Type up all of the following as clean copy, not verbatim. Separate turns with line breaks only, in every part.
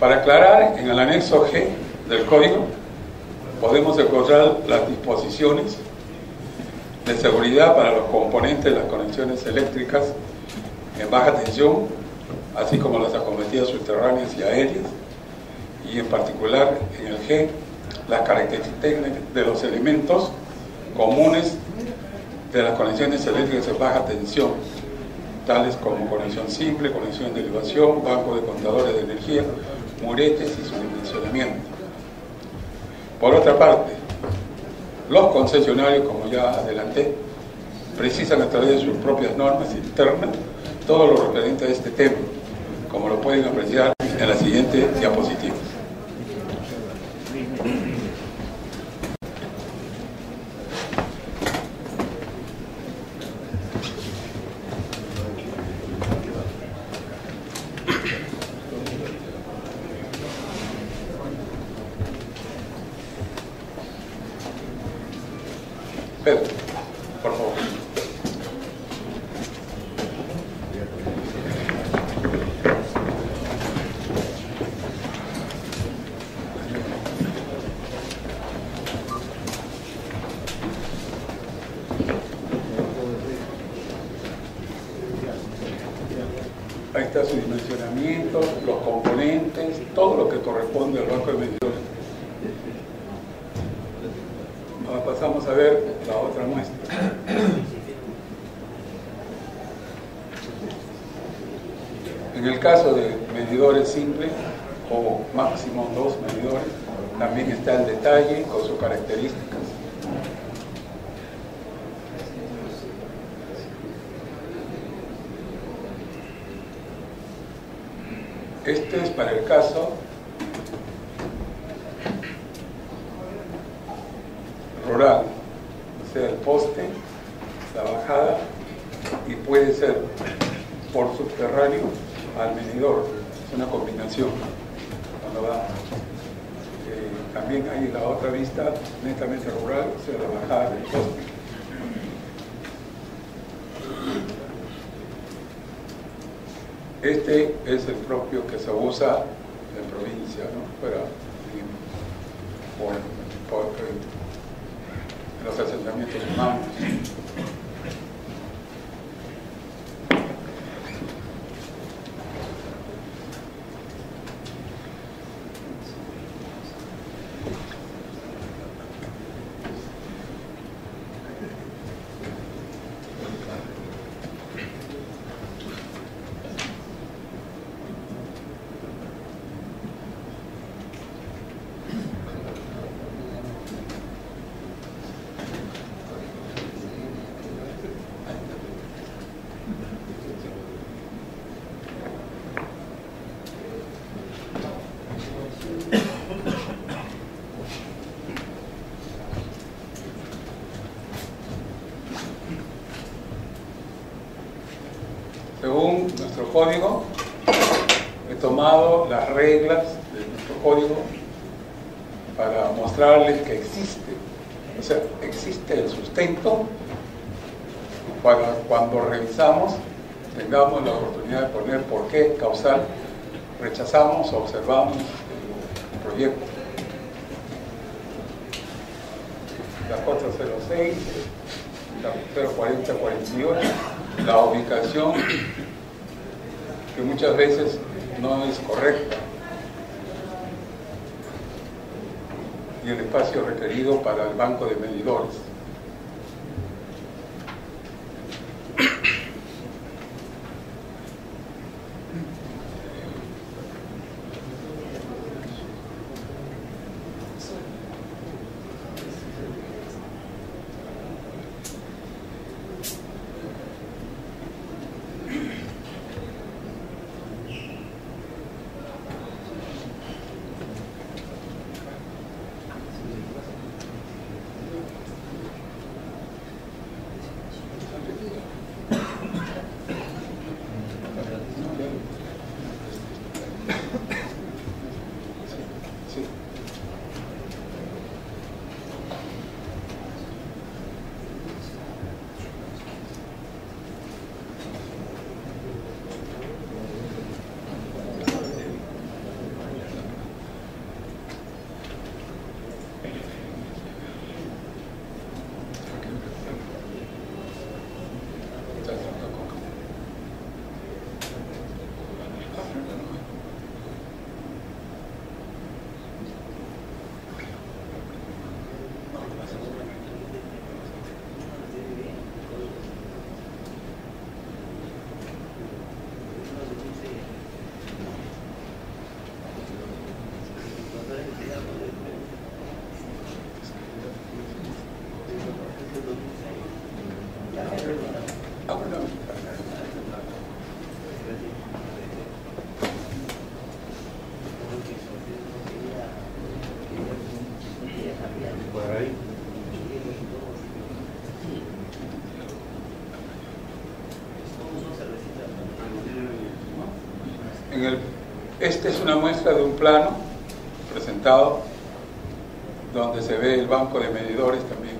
Para aclarar, en el anexo G del código podemos encontrar las disposiciones de seguridad para los componentes de las conexiones eléctricas en baja tensión, así como las acometidas subterráneas y aéreas, y en particular en el G, las características técnicas de los elementos comunes de las conexiones eléctricas en baja tensión, tales como conexión simple, conexión de elevación, banco de contadores de energía, muretes y su dimensionamiento. Por otra parte, los concesionarios, como ya adelanté, precisan a través de sus propias normas internas todo lo referente a este tema, como lo pueden apreciar en la siguiente diapositiva. Pedro, por favor. Ahí está su dimensionamiento, los componentes, todo lo que corresponde al banco de medidores. Ahora pasamos a ver la otra muestra. En el caso de medidores simples o máximo 2 medidores, también está el detalle con sus características. Este es para el caso rural, o sea, el poste, la bajada, y puede ser por subterráneo al medidor. Es una combinación. Cuando va, también hay la otra vista netamente rural, o sea, la bajada del poste. Este es el propio que se usa en provincia, ¿no? Por los asentamientos humanos. Según nuestro código, he tomado las reglas de nuestro código para mostrarles que existe, o sea, existe el sustento para cuando revisamos tengamos la oportunidad de poner por qué causal rechazamos o observamos el proyecto. La 406, la 04048, la ubicación que muchas veces no es correcta y el espacio requerido para el banco de medidores. Esta es una muestra de un plano presentado donde se ve el banco de medidores también.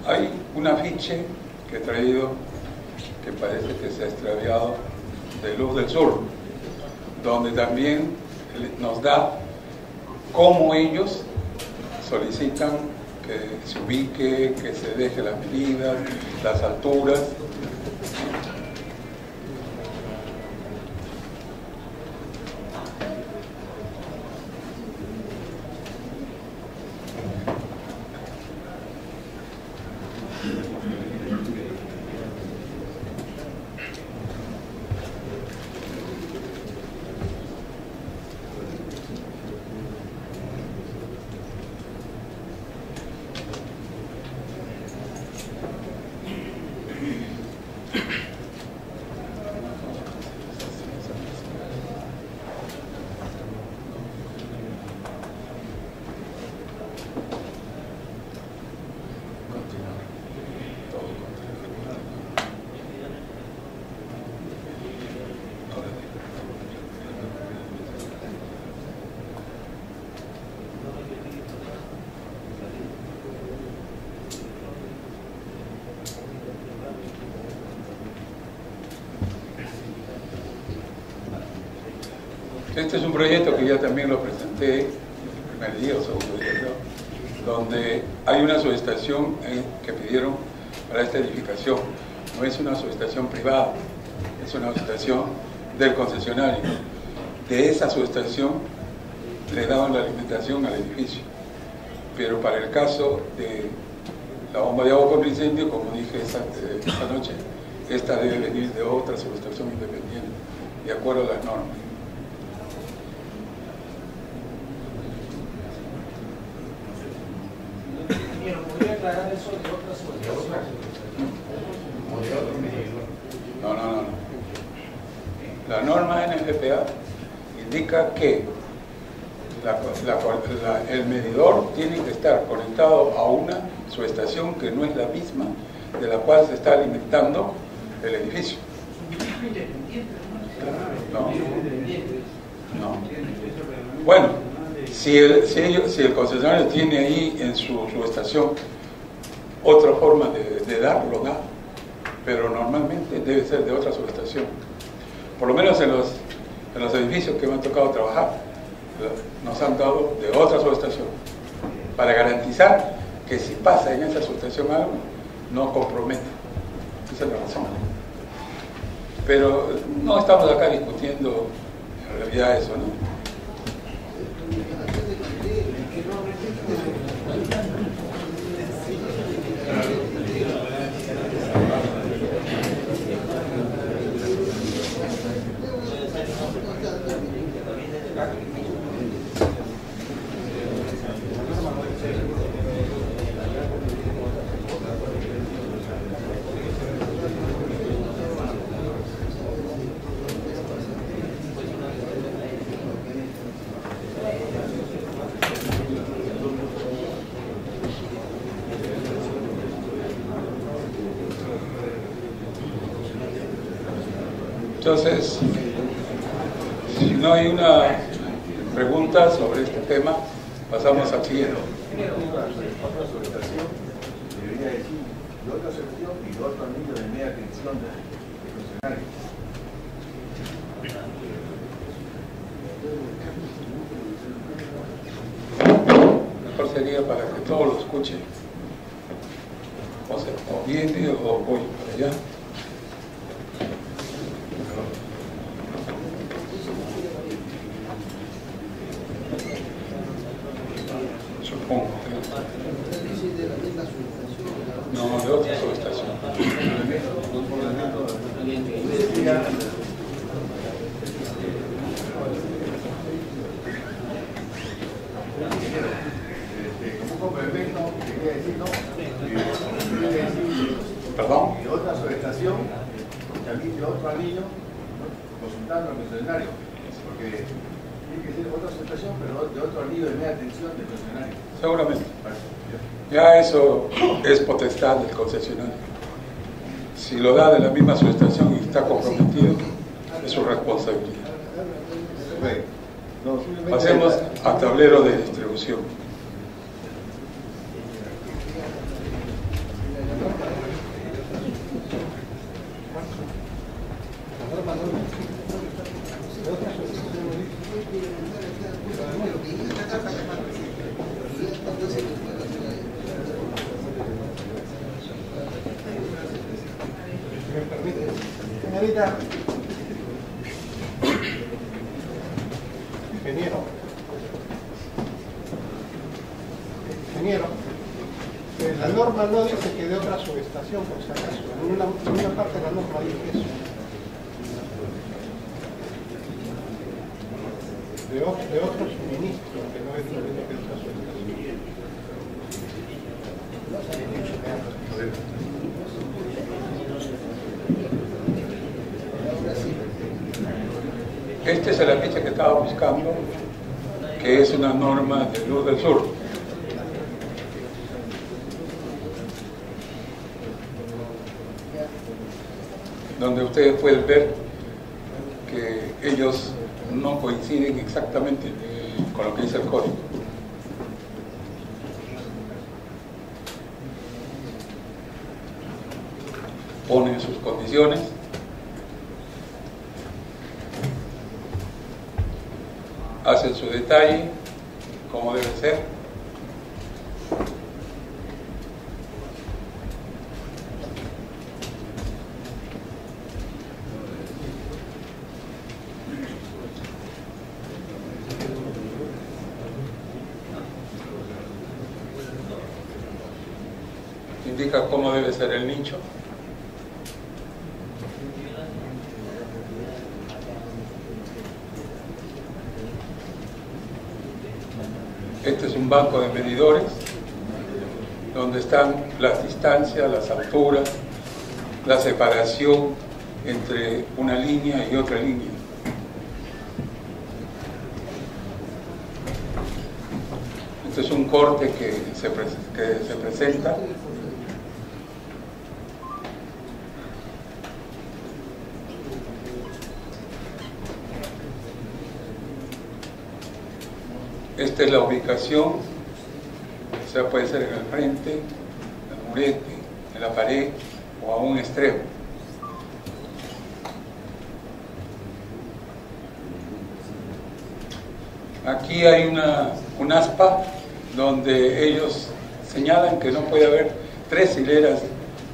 Hay un afiche que he traído que parece que se ha extraviado, de Luz del Sur, donde también nos da cómo ellos solicitan que se ubique, que se deje las medidas, las alturas. Este es un proyecto que ya también lo presenté el primer día o segundo día, ¿no? Donde hay una subestación que pidieron para esta edificación. No es una subestación privada, es una subestación del concesionario. De esa subestación le daban la alimentación al edificio. Pero para el caso de la bomba de agua contra incendio, como dije esta noche, esta debe venir de otra subestación independiente, de acuerdo a las normas.
¿Podría aclarar eso de otras subestaciones?
No. La norma NFPA indica que el medidor tiene que estar conectado a una subestación que no es la misma de la cual se está alimentando el edificio. No. Bueno, si el concesionario tiene ahí en su subestación otra forma de darlo, da, pero normalmente debe ser de otra subestación. Por lo menos en los edificios que me ha tocado trabajar, nos han dado de otra subestación, para garantizar que si pasa en esa subestación algo, no compromete. Esa es la razón. Pero no estamos acá discutiendo en realidad eso, ¿no? Entonces, si no hay una pregunta sobre este tema, pasamos al siguiente.
Otra subestación debería decir de otra subestación y de otro anillo de media tensión del funcionario.
Mejor sería para que todos lo escuchen. O viene o voy para allá. Supongo que... No, de otra subestación.
Como un complemento, quería decir, ¿no?
¿Perdón?
De otra subestación, también de otro anillo, consultando al funcionario, porque tiene que ser otra subestación, pero de otro anillo de media tensión del funcionario.
Seguramente. Ya eso es potestad del concesionario. si lo da de la misma subestación y está comprometido, es su responsabilidad. Pasemos a tablero de distribución.
Señorita, ingeniero, la norma no dice que de otra subestación, por si acaso. En una parte de la norma dice eso. De otro suministro, que no es lo mismo que otra subestación.
Este es el afiche que estaba buscando, que es una norma de Luz del Sur. Donde ustedes pueden ver que ellos no coinciden exactamente con lo que dice el código. Ponen sus condiciones. Hacen su detalle, como debe ser. Indica cómo debe ser el nicho. Este es un banco de medidores donde están las distancias, las alturas, la separación entre una línea y otra línea. Este es un corte que se presenta. Esta es la ubicación, o sea, puede ser en el frente, en el murete, en la pared o a un extremo. Aquí hay un aspa donde ellos señalan que no puede haber 3 hileras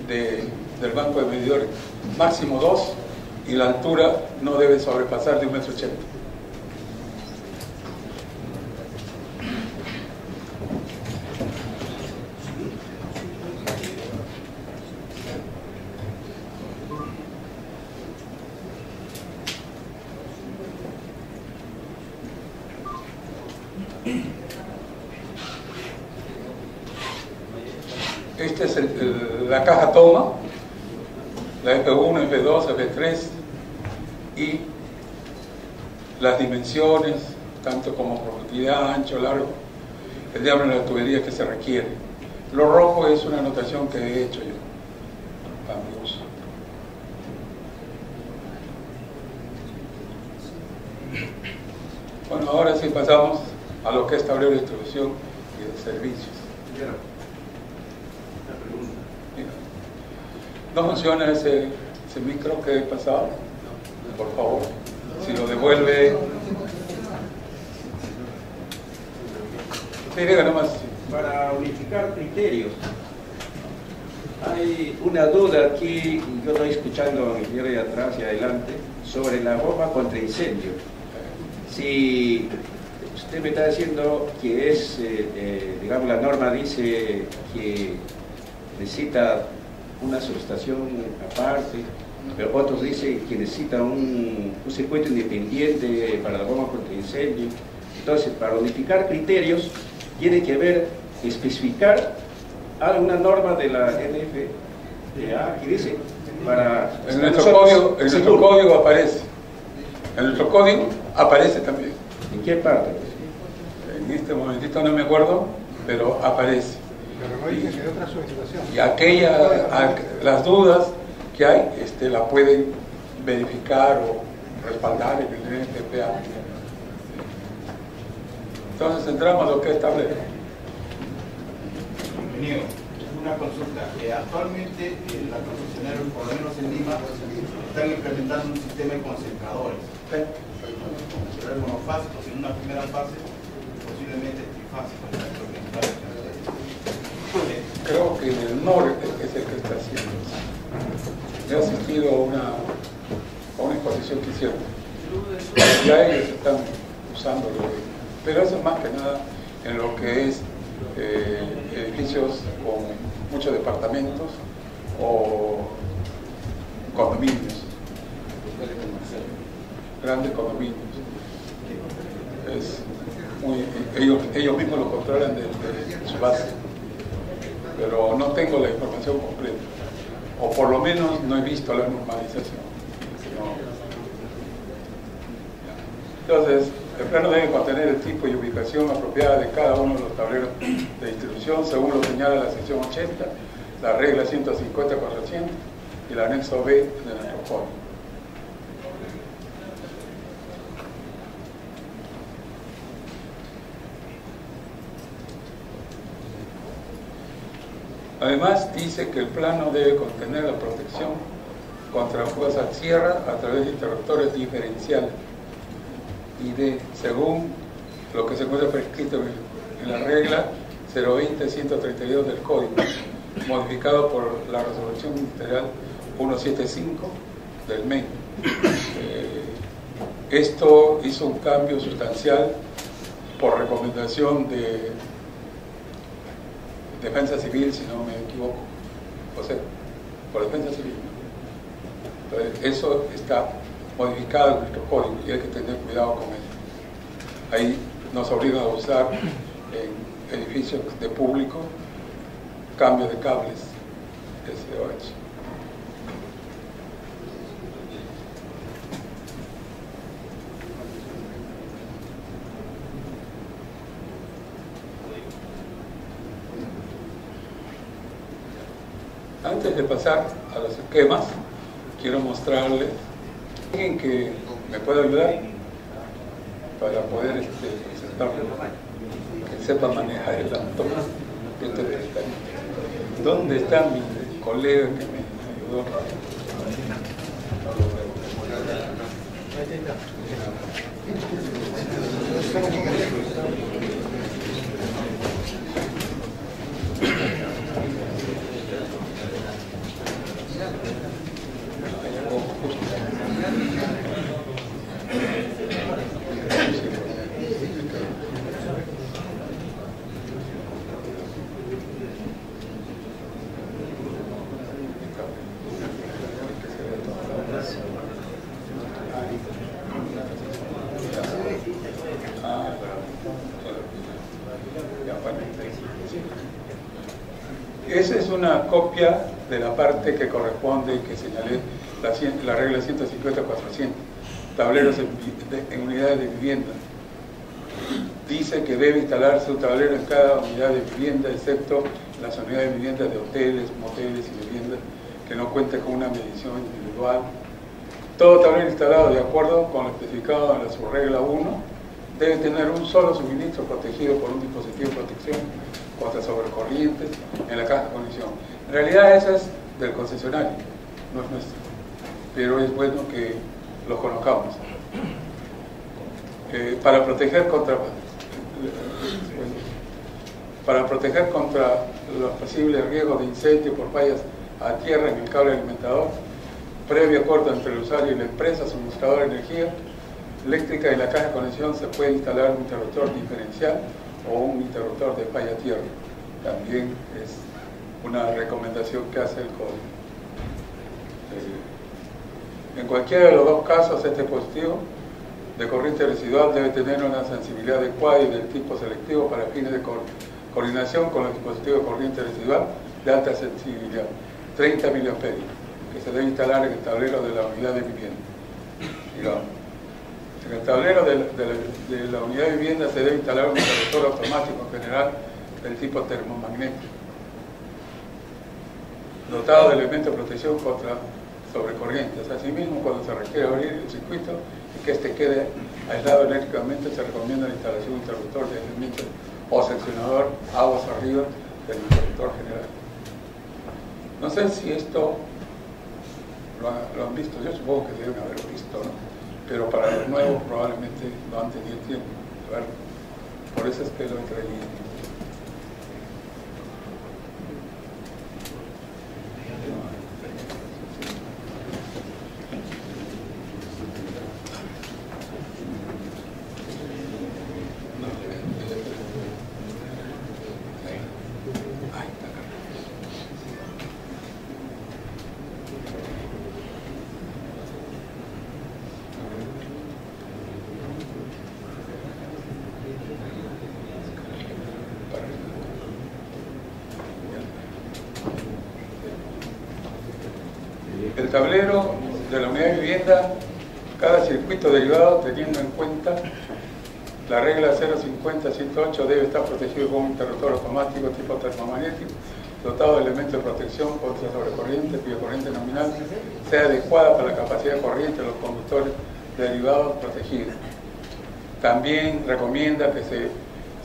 del banco de medidores, máximo 2, y la altura no debe sobrepasar de 1,80 m. Esta es la caja toma, la F1, F2, F3 y las dimensiones, tanto como profundidad, ancho, largo, el diámetro de la tubería que se requiere. Lo rojo es una anotación que he hecho yo para mi uso. Bueno, ahora sí pasamos a lo que es tablero de distribución y de servicios. ¿No funciona ese micro que he pasado? Por favor, si lo devuelve. Sí, diga nomás.
Para unificar criterios, hay una duda aquí, yo estoy escuchando a mi señor de atrás y adelante, sobre la bomba contra incendio. Si usted me está diciendo que es, digamos, la norma dice que necesita una subestación aparte, pero otros dicen que necesita un circuito independiente para la bomba contra incendio. Entonces, para unificar criterios, tiene que especificar alguna norma de la NFPA que dice para...
En nuestro código aparece. En nuestro código aparece también.
¿En qué parte?
En este momentito no me acuerdo, pero aparece.
Pero no dice que de otra subestación.
Y las dudas que hay, la pueden verificar o respaldar en el NFPA. Entonces entramos a lo que es tablero.
Ingeniero, una consulta. Actualmente las concesionarias, por lo menos en Lima, están implementando un sistema de concentradores. Monofásicos en una primera fase, posiblemente trifásicos.
Creo que en el norte es el que está haciendo eso. He asistido a una exposición que hicieron. Ya ellos están usándolo, pero eso es más que nada en lo que es edificios con muchos departamentos o condominios, grandes condominios. Ellos mismos lo controlan de su base, pero no tengo la información completa, o por lo menos no he visto la normalización. Entonces, el plano debe contener el tipo y ubicación apropiada de cada uno de los tableros de distribución, según lo señala la sección 80, la regla 150-400 y el anexo B de nuestro código. Además, dice que el plano debe contener la protección contra fugas a tierra a través de interruptores diferenciales y según lo que se encuentra prescrito en la regla 020-132 del Código, modificado por la resolución ministerial 175 del MEN. Esto hizo un cambio sustancial por recomendación de Defensa Civil, si no me equivoco, José, por Defensa Civil. Entonces, eso está modificado en nuestro código y hay que tener cuidado con eso. Ahí nos obligan a usar en edificios de público cambio de cables SOH. Antes de pasar a los esquemas, quiero mostrarles alguien que me pueda ayudar para poder presentarlo, que sepa manejar el laptop. ¿Dónde está mi colega que me ayudó? Esa es una copia de la parte que corresponde, que señalé, la regla 150-400, tableros en unidades de vivienda. Dice que debe instalarse un tablero en cada unidad de vivienda, excepto las unidades de vivienda de hoteles, moteles y viviendas que no cuenten con una medición individual. Todo tablero instalado de acuerdo con lo especificado en la subregla 1 debe tener un solo suministro protegido por un dispositivo de protección contra sobrecorrientes en la caja de conexión. En realidad esa es del concesionario, no es nuestra, pero es bueno que lo conozcamos. Para proteger contra los posibles riesgos de incendio por fallas a tierra en el cable alimentador, previo acuerdo entre el usuario y la empresa suministradora de energía eléctrica, y la caja de conexión se puede instalar un interruptor diferencial o un interruptor de falla a tierra. También es una recomendación que hace el código. En cualquiera de los dos casos, este dispositivo de corriente residual debe tener una sensibilidad adecuada y del tipo selectivo para fines de coordinación con los dispositivos de corriente residual de alta sensibilidad, 30 mA, que se debe instalar en el tablero de la unidad de vivienda. Digamos, en el tablero de la unidad de vivienda se debe instalar un interruptor automático en general del tipo termomagnético, dotado de elementos de protección contra sobrecorrientes. Asimismo, cuando se requiere abrir el circuito y que este quede aislado eléctricamente, se recomienda la instalación de un interruptor de aislamiento o seccionador aguas arriba del interruptor general. No sé si esto lo han visto, yo supongo que deben haberlo visto, ¿no? Pero para los nuevos probablemente no han tenido tiempo de verlo. Por eso es que lo he traído. El tablero de la unidad de vivienda, cada circuito derivado, teniendo en cuenta la regla 050-108, debe estar protegido con un interruptor automático tipo termomagnético, dotado de elementos de protección contra sobrecorriente, cuya corriente nominal sea adecuada para la capacidad de corriente de los conductores derivados protegidos. También recomienda que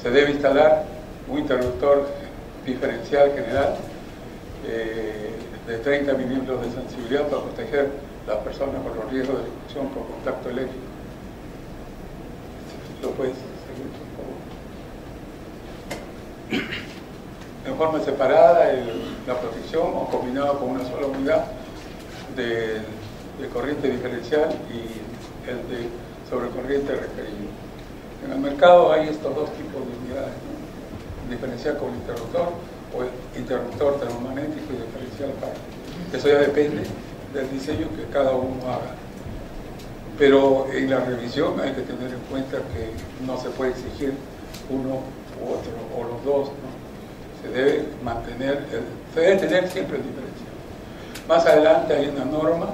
se debe instalar un interruptor diferencial general de 30 milímetros de sensibilidad para proteger a las personas por los riesgos de electrocución por contacto eléctrico. ¿Lo puedes seguir, por favor? En forma separada la protección o combinado con una sola unidad de corriente diferencial y el de sobrecorriente requerido. En el mercado hay estos dos tipos de unidades, ¿no? Diferencial con interruptor o el interruptor termomagnético y diferencial aparte. Eso ya depende del diseño que cada uno haga. Pero en la revisión hay que tener en cuenta que no se puede exigir uno u otro o los dos, ¿no? Se debe tener siempre el diferencial. Más adelante hay una norma,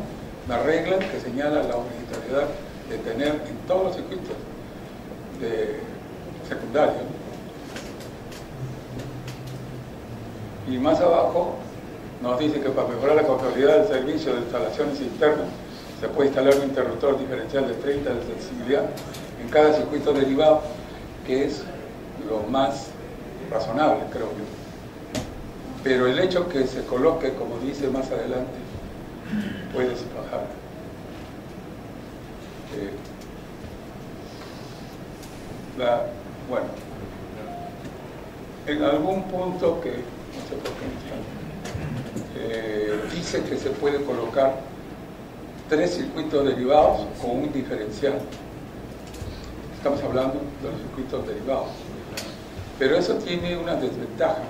una regla que señala la obligatoriedad de tener en todos los circuitos secundarios, ¿no? Y más abajo nos dice que para mejorar la confiabilidad del servicio de instalaciones internas se puede instalar un interruptor diferencial de 30 de sensibilidad en cada circuito derivado, que es lo más razonable, creo yo. Pero el hecho que se coloque, como dice más adelante, puede bajar. Bueno, en algún punto que no sé por qué dice que se puede colocar 3 circuitos derivados con un diferencial. Estamos hablando de los circuitos derivados. Pero eso tiene una desventaja,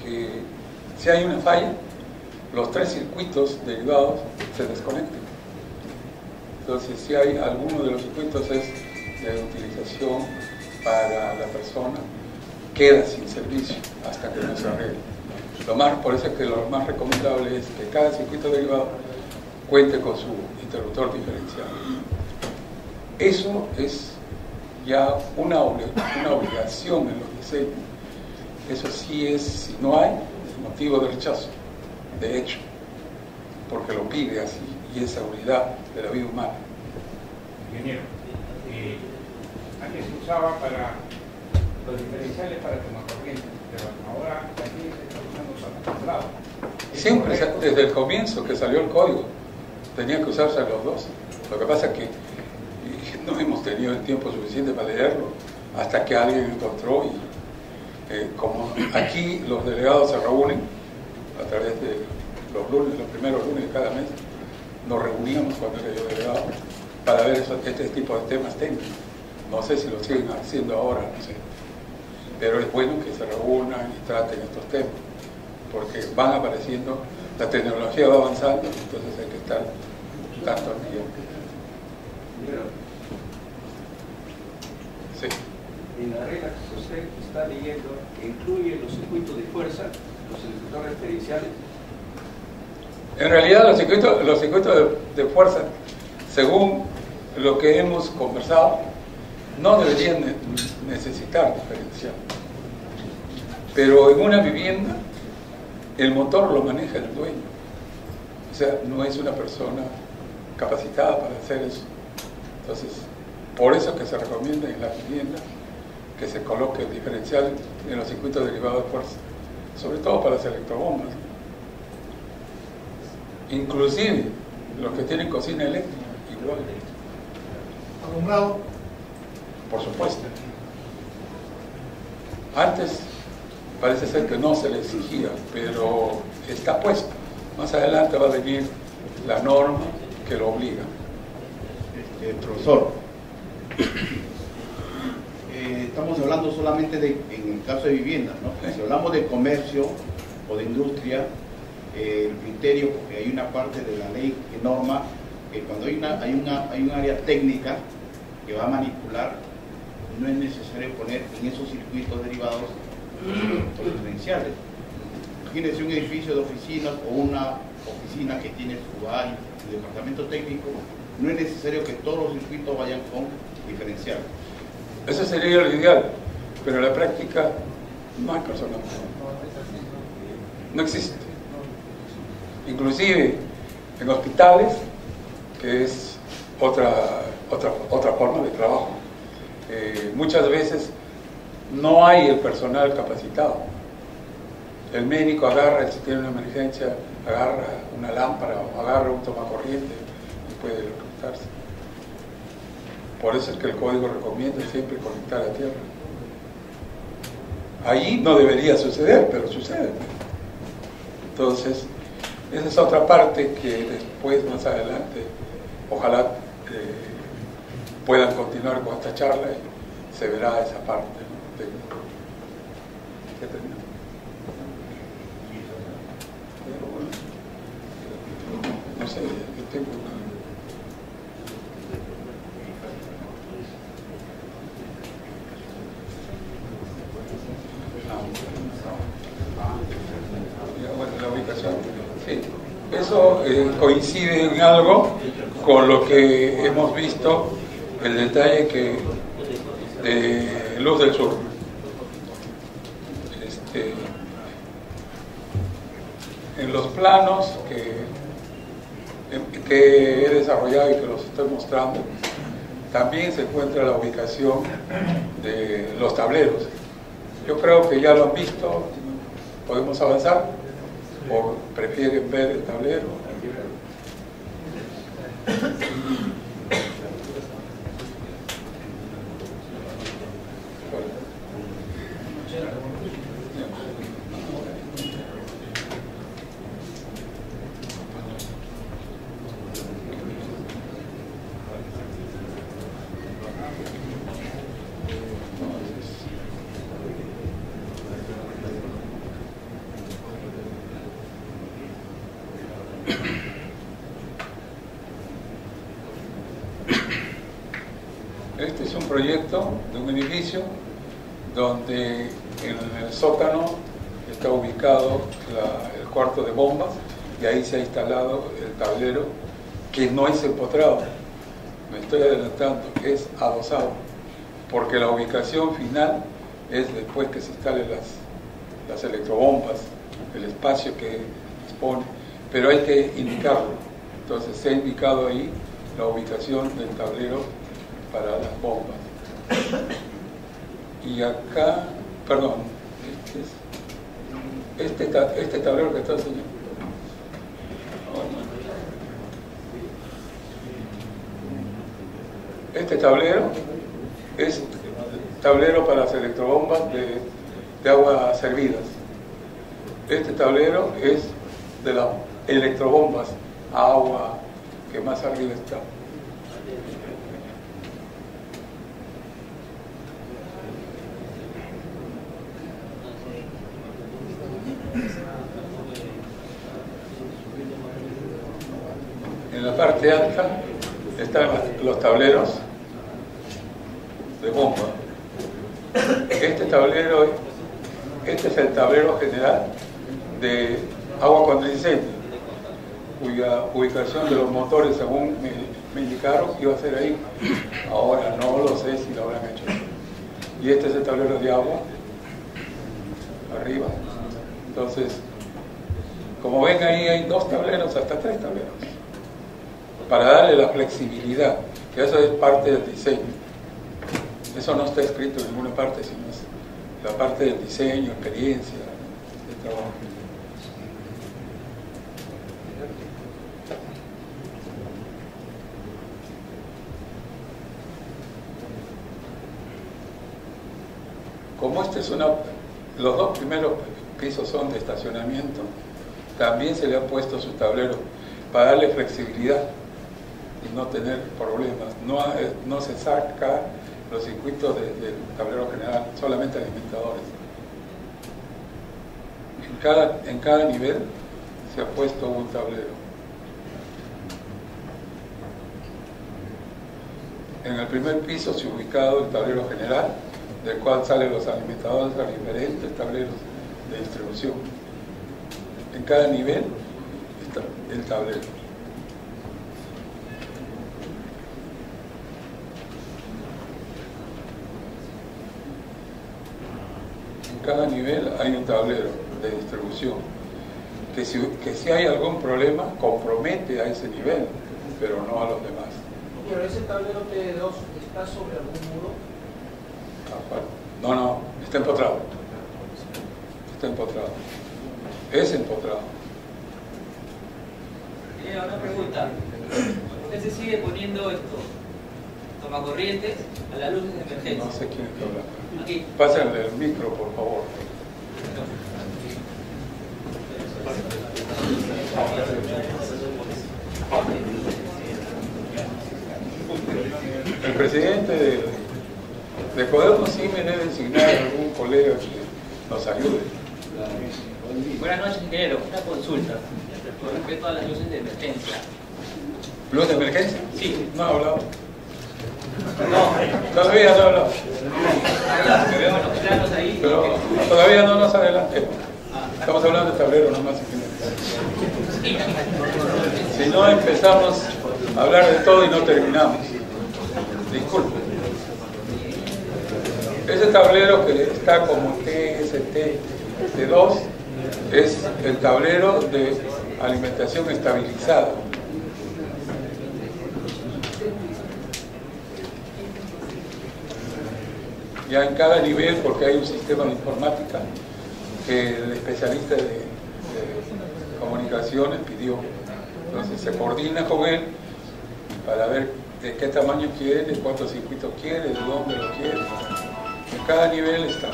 que si hay una falla, los 3 circuitos derivados se desconectan. Entonces, si hay alguno de los circuitos es de utilización para la persona, queda sin servicio hasta que no se arregle. Por eso es que lo más recomendable es que cada circuito derivado cuente con su interruptor diferencial. Eso es ya una obligación en los diseños. Eso sí es, si no hay, es motivo de rechazo, de hecho, porque lo pide así, y es seguridad de la vida humana.
Ingeniero, antes se usaba para los diferenciales para tomacorriente, pero ahora aquí se está usando separado.
Siempre, desde el comienzo que salió el código, tenían que usarse los dos. Lo que pasa es que no hemos tenido el tiempo suficiente para leerlo hasta que alguien encontró y como aquí los delegados se reúnen a través de los lunes, los primeros lunes de cada mes, nos reuníamos cuando era yo delegado para ver este tipo de temas técnicos. No sé si lo siguen haciendo ahora, no sé. Pero es bueno que se reúnan y traten estos temas, porque van apareciendo, la tecnología va avanzando, entonces hay que estar tanto al día. Sí.
En la regla que usted está leyendo, ¿incluye los circuitos de fuerza, los interruptores diferenciales?
En realidad los circuitos de fuerza, según lo que hemos conversado, no deberían necesitar diferencial. Pero en una vivienda, el motor lo maneja el dueño. sea, no es una persona capacitada para hacer eso. Entonces, por eso que se recomienda en la vivienda que se coloque el diferencial en los circuitos derivados de fuerza, sobre todo para las electrobombas. Inclusive los que tienen cocina eléctrica, igual.
¿Alumbrado?
Por supuesto. Antes parece ser que no se le exigía, pero está puesto. Más adelante va a venir la norma que lo obliga.
Profesor, estamos hablando solamente en el caso de viviendas, ¿no? Si hablamos de comercio o de industria, el criterio, porque hay una parte de la ley que norma que cuando hay un área técnica que va a manipular, no es necesario poner en esos circuitos derivados los diferenciales. Imagínense un edificio de oficinas o una oficina que tiene su área, su departamento técnico, no es necesario que todos los circuitos vayan con diferenciales.
Eso sería lo ideal, pero en la práctica no hay personas. No existe. Inclusive en hospitales, que es otra forma de trabajo, muchas veces no hay el personal capacitado. El médico agarra, si tiene una emergencia, agarra una lámpara o agarra un tomacorriente y puede electrocutarse. Por eso es que el código recomienda siempre conectar a tierra. Allí no debería suceder, pero sucede. Entonces, esa es otra parte que después, más adelante, ojalá puedan continuar con esta charla y se verá esa parte, ¿no? ¿Qué terminó? No sé, yo tengo una... Bueno, la ubicación, sí. Eso coincide en algo con lo que hemos visto, el detalle que de Luz del Sur. En los planos que he desarrollado y que los estoy mostrando, también se encuentra la ubicación de los tableros. Yo creo que ya lo han visto. ¿Podemos avanzar? ¿O prefieren ver el tablero? Este es un proyecto de un edificio donde en el sótano está ubicado el cuarto de bombas y ahí se ha instalado el tablero, que no es empotrado, me estoy adelantando, es adosado, porque la ubicación final es después que se instalen las electrobombas, el espacio que dispone, pero hay que indicarlo. Entonces se ha indicado ahí la ubicación del tablero para las bombas. Y acá, perdón, este tablero que está enseñando. Este tablero es tablero para las electrobombas de agua servidas. Este tablero es de las electrobombas a agua que más arriba está. En la parte alta están los tableros de bomba. Este es el tablero general de agua contra incendio, cuya ubicación de los motores, según me indicaron, iba a ser ahí. Ahora no lo sé si lo habrán hecho. Y este es el tablero de agua arriba. Entonces, Como ven ahí hay 2 tableros, hasta 3 tableros, para darle la flexibilidad, que eso es parte del diseño. Eso no está escrito en ninguna parte, sino es la parte del diseño, experiencia, de trabajo. Como este es los 2 primeros pisos son de estacionamiento, también se le ha puesto su tablero para darle flexibilidad y no tener problemas. No se saca los circuitos del tablero general, solamente alimentadores. En cada nivel se ha puesto un tablero. En el primer piso se ha ubicado el tablero general, del cual salen los alimentadores a diferentes tableros de distribución. En cada nivel está el tablero. En cada nivel hay un tablero de distribución que si hay algún problema compromete a ese nivel, pero no a los demás.
Pero ese tablero TD2 está sobre algún muro.
No, está empotrado. Está empotrado. Es empotrado.
Una pregunta. ¿Usted se sigue poniendo estos tomacorrientes a las luces de emergencia?
No sé quién está hablando.
Aquí.
Pásenle el micro, por favor. El presidente de Podemos sí me debe designar a algún colega que nos ayude.
Buenas noches, ingeniero. Una consulta con respecto a las luces de emergencia.
¿Luz de emergencia?
Sí.
No ha hablado.
No.
Todavía no ha hablado.
Me veo en los planos ahí.
Pero todavía no nos adelante. Estamos hablando de tablero nomás. Si no empezamos a hablar de todo y no terminamos. Disculpe. Ese tablero que está como TST2 es el tablero de alimentación estabilizada. Ya en cada nivel, porque hay un sistema de informática que el especialista de comunicaciones pidió. Entonces se coordina con él para ver de qué tamaño quiere, cuántos circuitos quiere, de dónde lo quiere. En cada nivel está.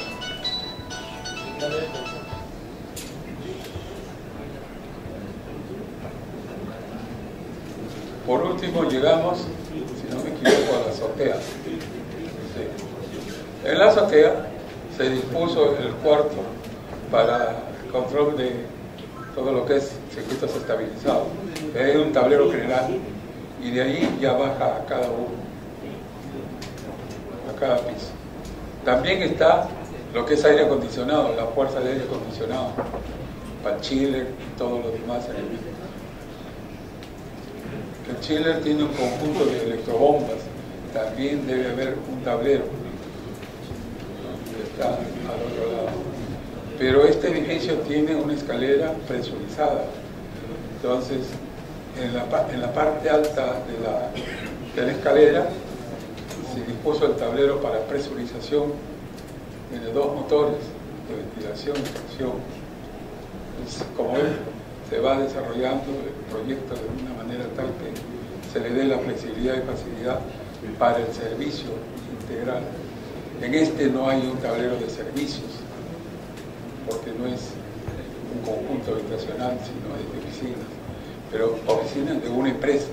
Por último llegamos, si no me equivoco, a la azotea. Sí. En la azotea se dispuso el cuarto para control de todo lo que es circuitos estabilizados. Es un tablero general y de ahí ya baja a cada uno, a cada piso. También está lo que es aire acondicionado, la fuerza de aire acondicionado, para el chiller y todo lo demás elementos. El chiller tiene un conjunto de electrobombas, también debe haber un tablero que está al otro lado. Pero este edificio tiene una escalera presurizada, entonces en la parte alta de la escalera se dispuso el tablero para presurización. Tiene 2 motores de ventilación y extracción. Entonces, como él se va desarrollando el proyecto de una manera tal que se le dé la flexibilidad y facilidad para el servicio integral. En este no hay un tablero de servicios, porque no es un conjunto habitacional, sino es de oficinas, pero oficinas de una empresa.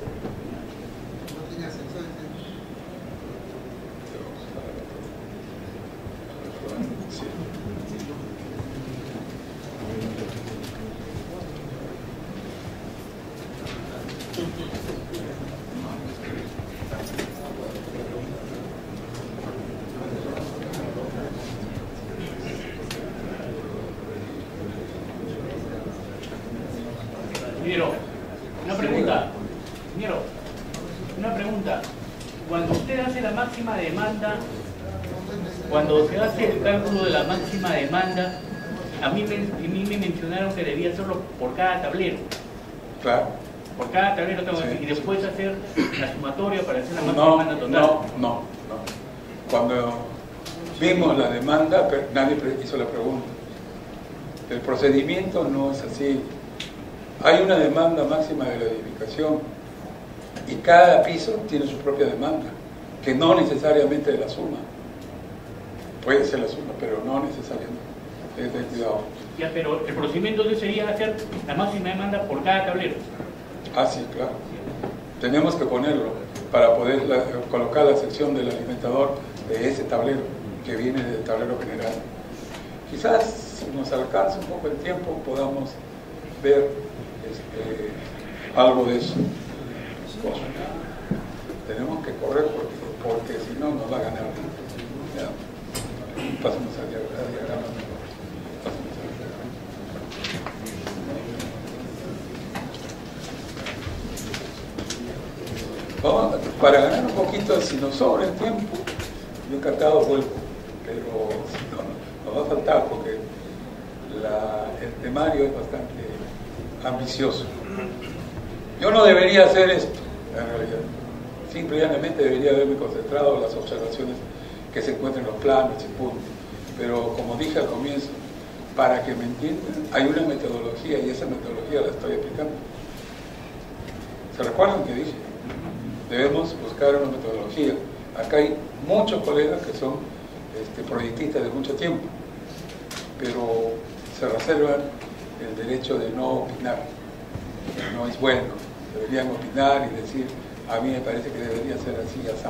Sí.
Ingeniero, una pregunta. Cuando usted hace la máxima demanda, cuando se hace el cálculo de la máxima demanda, a mí me mencionaron que debía hacerlo por cada tablero.
Claro.
Por cada tablero tengo
Sí.
y después hacer la sumatoria para hacer la máxima demanda total.
No. Cuando vimos la demanda, pero nadie hizo la pregunta. El procedimiento no es así. Hay una demanda máxima de la edificación y cada piso tiene su propia demanda, que no necesariamente es la suma. Puede ser la suma, pero no necesariamente. Es de cuidado.
Ya, pero el procedimiento entonces sería hacer la máxima demanda por cada tablero.
Ah, sí, claro. Tenemos que ponerlo para poder colocar la sección del alimentador de ese tablero que viene del tablero general. Quizás si nos alcanza un poco el tiempo podamos ver algo de eso. Tenemos que correr porque si no nos va a ganar. Ya. Pasemos al diagrama. Vamos, para ganar un poquito, si nos sobra el tiempo, yo encantado vuelvo, pero si no, nos va a faltar porque el temario es bastante ambicioso. Yo no debería hacer esto, en realidad. Simplemente debería haberme concentrado en las observaciones que se encuentran en los planos y punto. Pero como dije al comienzo, para que me entiendan, hay una metodología y esa metodología la estoy aplicando. ¿Se recuerdan que dije? Debemos buscar una metodología. Acá hay muchos colegas que son proyectistas de mucho tiempo, pero se reservan el derecho de no opinar. No es bueno. Deberían opinar y decir, a mí me parece que debería ser así y así.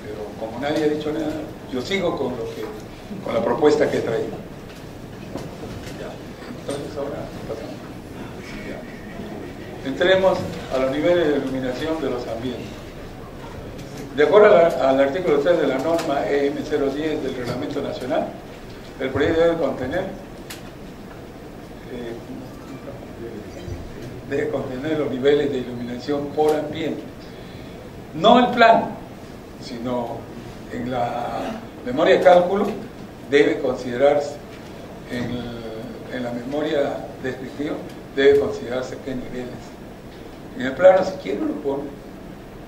Pero como nadie ha dicho nada, yo sigo con la propuesta que he traído. Entonces ahora pasamos. Entremos a los niveles de iluminación de los ambientes. De acuerdo al artículo 3 de la norma EM010 del Reglamento Nacional, el proyecto debe contener los niveles de iluminación por ambiente. No el plano, sino en la memoria de cálculo debe considerarse, en la memoria descriptiva debe considerarse qué niveles. En el plano si quiere lo pone,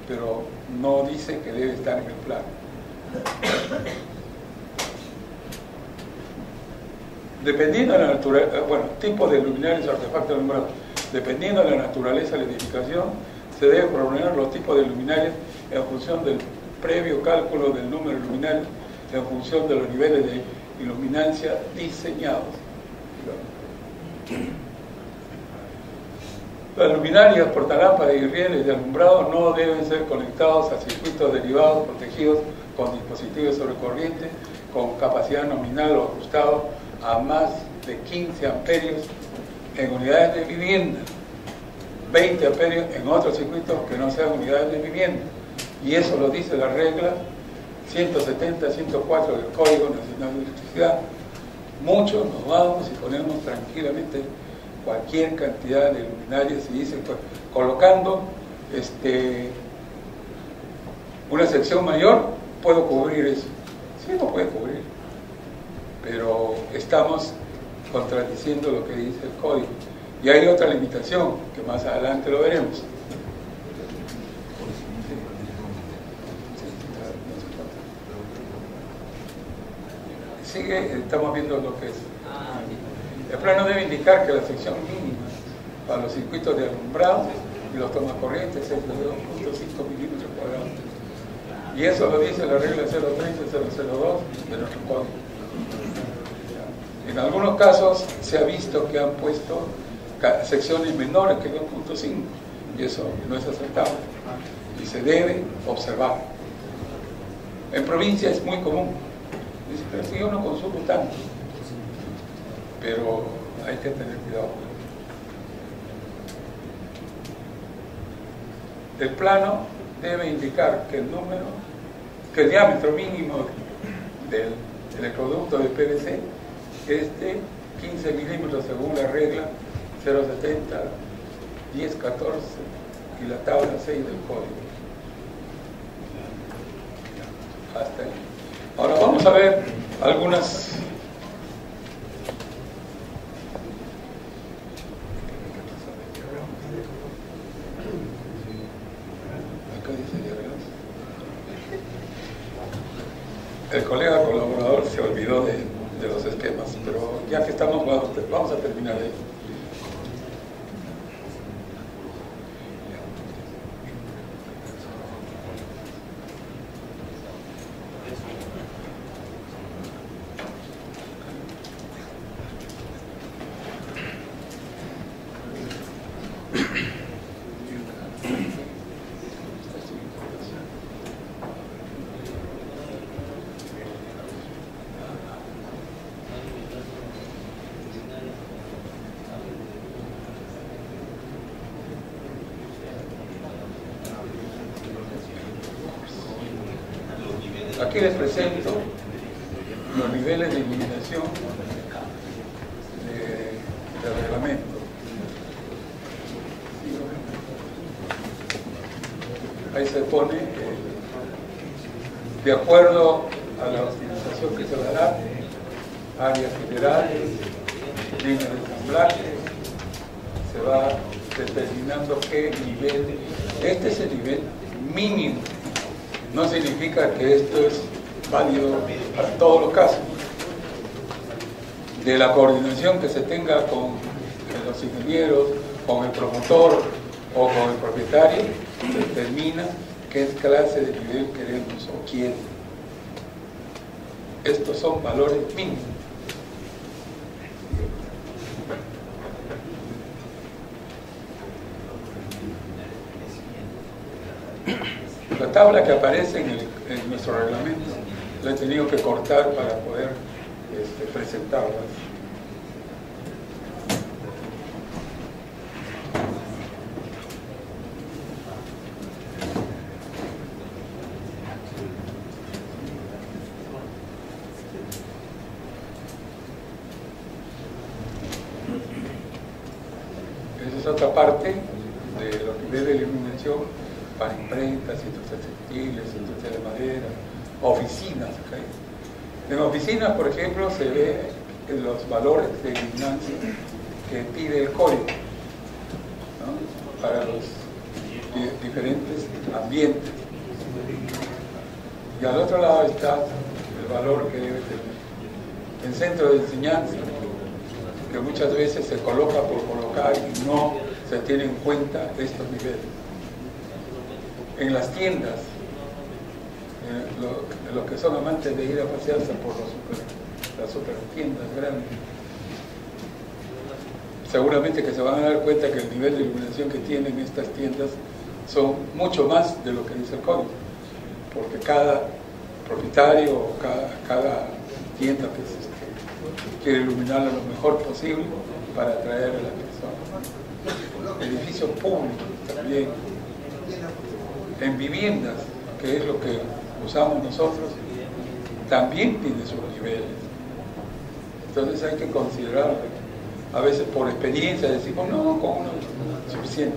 pero no dice que debe estar en el plano. Dependiendo de la naturaleza, tipo de luminarios artefactos alumbrados, dependiendo de la naturaleza de la edificación, se debe proponer los tipos de luminarios en función del previo cálculo del número de luminarios, en función de los niveles de iluminancia diseñados. Las luminarias, portalámparas y rieles de alumbrado no deben ser conectados a circuitos derivados protegidos con dispositivos sobre corriente con capacidad nominal o ajustado a más de 15 amperios en unidades de vivienda, 20 amperios en otros circuitos que no sean unidades de vivienda. Y eso lo dice la regla 170-104 del Código Nacional de Electricidad. Muchos nos vamos y ponemos tranquilamente cualquier cantidad de luminarias y dicen, pues, colocando una sección mayor, puedo cubrir eso. Sí, lo puede cubrir, pero estamos contradiciendo lo que dice el código. Y hay otra limitación, que más adelante lo veremos. Sigue, estamos viendo lo que es. El plano debe indicar que la sección mínima para los circuitos de alumbrado y los tomacorrientes es de 2.5 milímetros cuadrados. Y eso lo dice la regla 030-002 de nuestro código. En algunos casos se ha visto que han puesto secciones menores que 2.5 y eso no es aceptable y se debe observar. En provincia es muy común. Dice, pero si yo no consumo tanto. Pero hay que tener cuidado. El plano debe indicar que el diámetro mínimo del electroducto de PVC es de 15 milímetros según la regla 070, 1014 y la tabla 6 del código. Hasta ahí. Ahora vamos a ver algunas colaborador se olvidó de los esquemas, pero ya que estamos, vamos a terminar ahí. Aquí les presento los niveles de iluminación del reglamento. Ahí se pone, de acuerdo a la optimización que se dará, áreas generales, líneas de ensamblaje, se va determinando qué nivel. Este es el nivel mínimo. No significa que esto es válido para todos los casos. De la coordinación que se tenga con los ingenieros, con el promotor o con el propietario, se determina qué clase de nivel queremos o quieren. Estos son valores mínimos. La tabla que aparece en nuestro reglamento la he tenido que cortar para poder presentarlas. Esa es otra parte de los niveles de iluminación para imprentas, industrias textiles, industria de madera, oficinas. ¿Okay? En oficinas, por ejemplo, se ve los valores de iluminancia que pide el código, ¿no? Para los diferentes ambientes. Y al otro lado está el valor que debe tener. En centro de enseñanza, que muchas veces se coloca por colocar y no se tienen en cuenta estos niveles. En las tiendas, los que son amantes de ir a pasearse por las super tiendas grandes, seguramente que se van a dar cuenta que el nivel de iluminación que tienen estas tiendas son mucho más de lo que dice el código, porque cada propietario o cada tienda que quiere iluminarla lo mejor posible para atraer a las personas. Edificios públicos también. En viviendas, que es lo que usamos nosotros, también tiene sus niveles. Entonces hay que considerarlo. A veces por experiencia decimos, no, con uno es suficiente,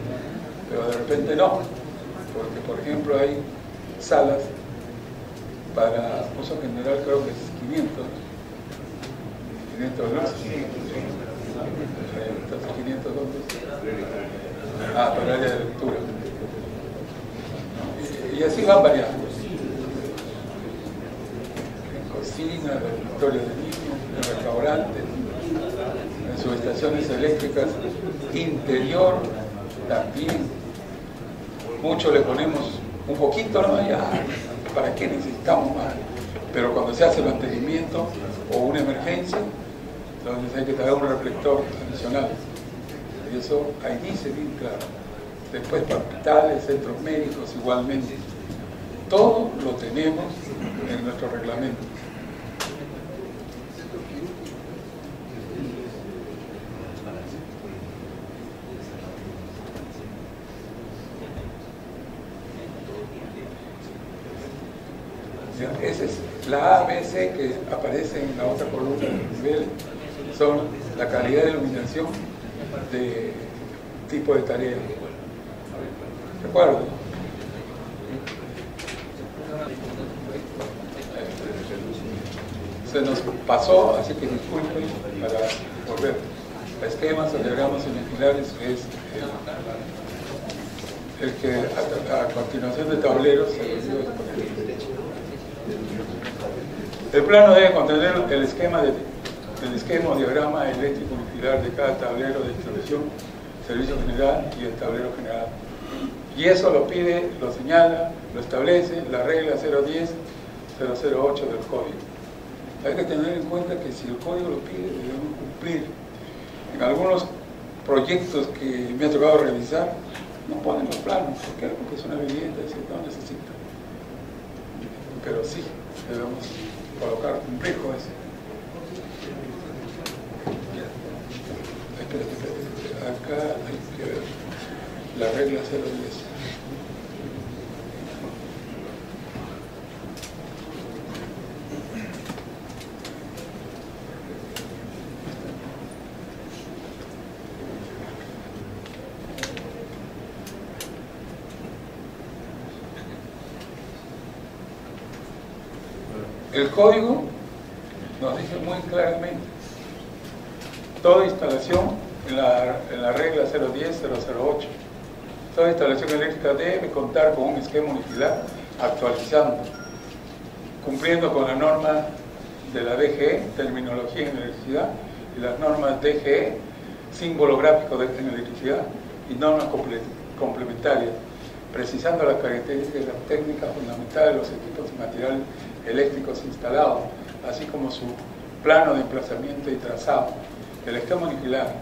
pero de repente no, porque por ejemplo hay salas para uso general, creo que es 500 luces. Entonces 500 dólares. Para área de lectura. Y así van variando. En cocina, dormitorio de niños, en restaurantes, en subestaciones eléctricas, interior también. Mucho le ponemos un poquito, ¿no? Ya, ¿para qué necesitamos más? Pero cuando se hace mantenimiento o una emergencia, entonces hay que traer un reflector adicional. Y eso ahí dice bien claro. Después para hospitales, centros médicos igualmente. Todo lo tenemos en nuestro reglamento. Esa es la ABC que aparece en la otra columna del nivel. Son la calidad de iluminación de tipo de tarea. ¿De acuerdo? Se nos pasó, así que disculpen para volver. Esquemas o diagramas unifilares es el que a continuación de tableros se olvidó exponer. El plano debe contener el esquema o diagrama eléctrico unifilar de cada tablero de distribución, servicio general y el tablero general. Y eso lo pide, lo señala, lo establece la regla 010-008 del código. Hay que tener en cuenta que si el código lo pide, debemos cumplir. En algunos proyectos que me ha tocado revisar, no ponen los planos. ¿Por qué? Porque es una vivienda, es decir, no necesita. Pero sí, debemos cumplir con eso. Espera. Acá hay que ver la regla 010. El código nos dice muy claramente, toda instalación, en la regla 010-008, toda instalación eléctrica debe contar con un esquema unifilar actualizando, cumpliendo con la norma de la DGE, terminología en electricidad, y las normas DGE, símbolo gráfico en electricidad, y normas complementarias, precisando las características y las técnicas fundamentales de los equipos y materiales eléctricos instalados, así como su plano de emplazamiento y trazado. El esquema unifilar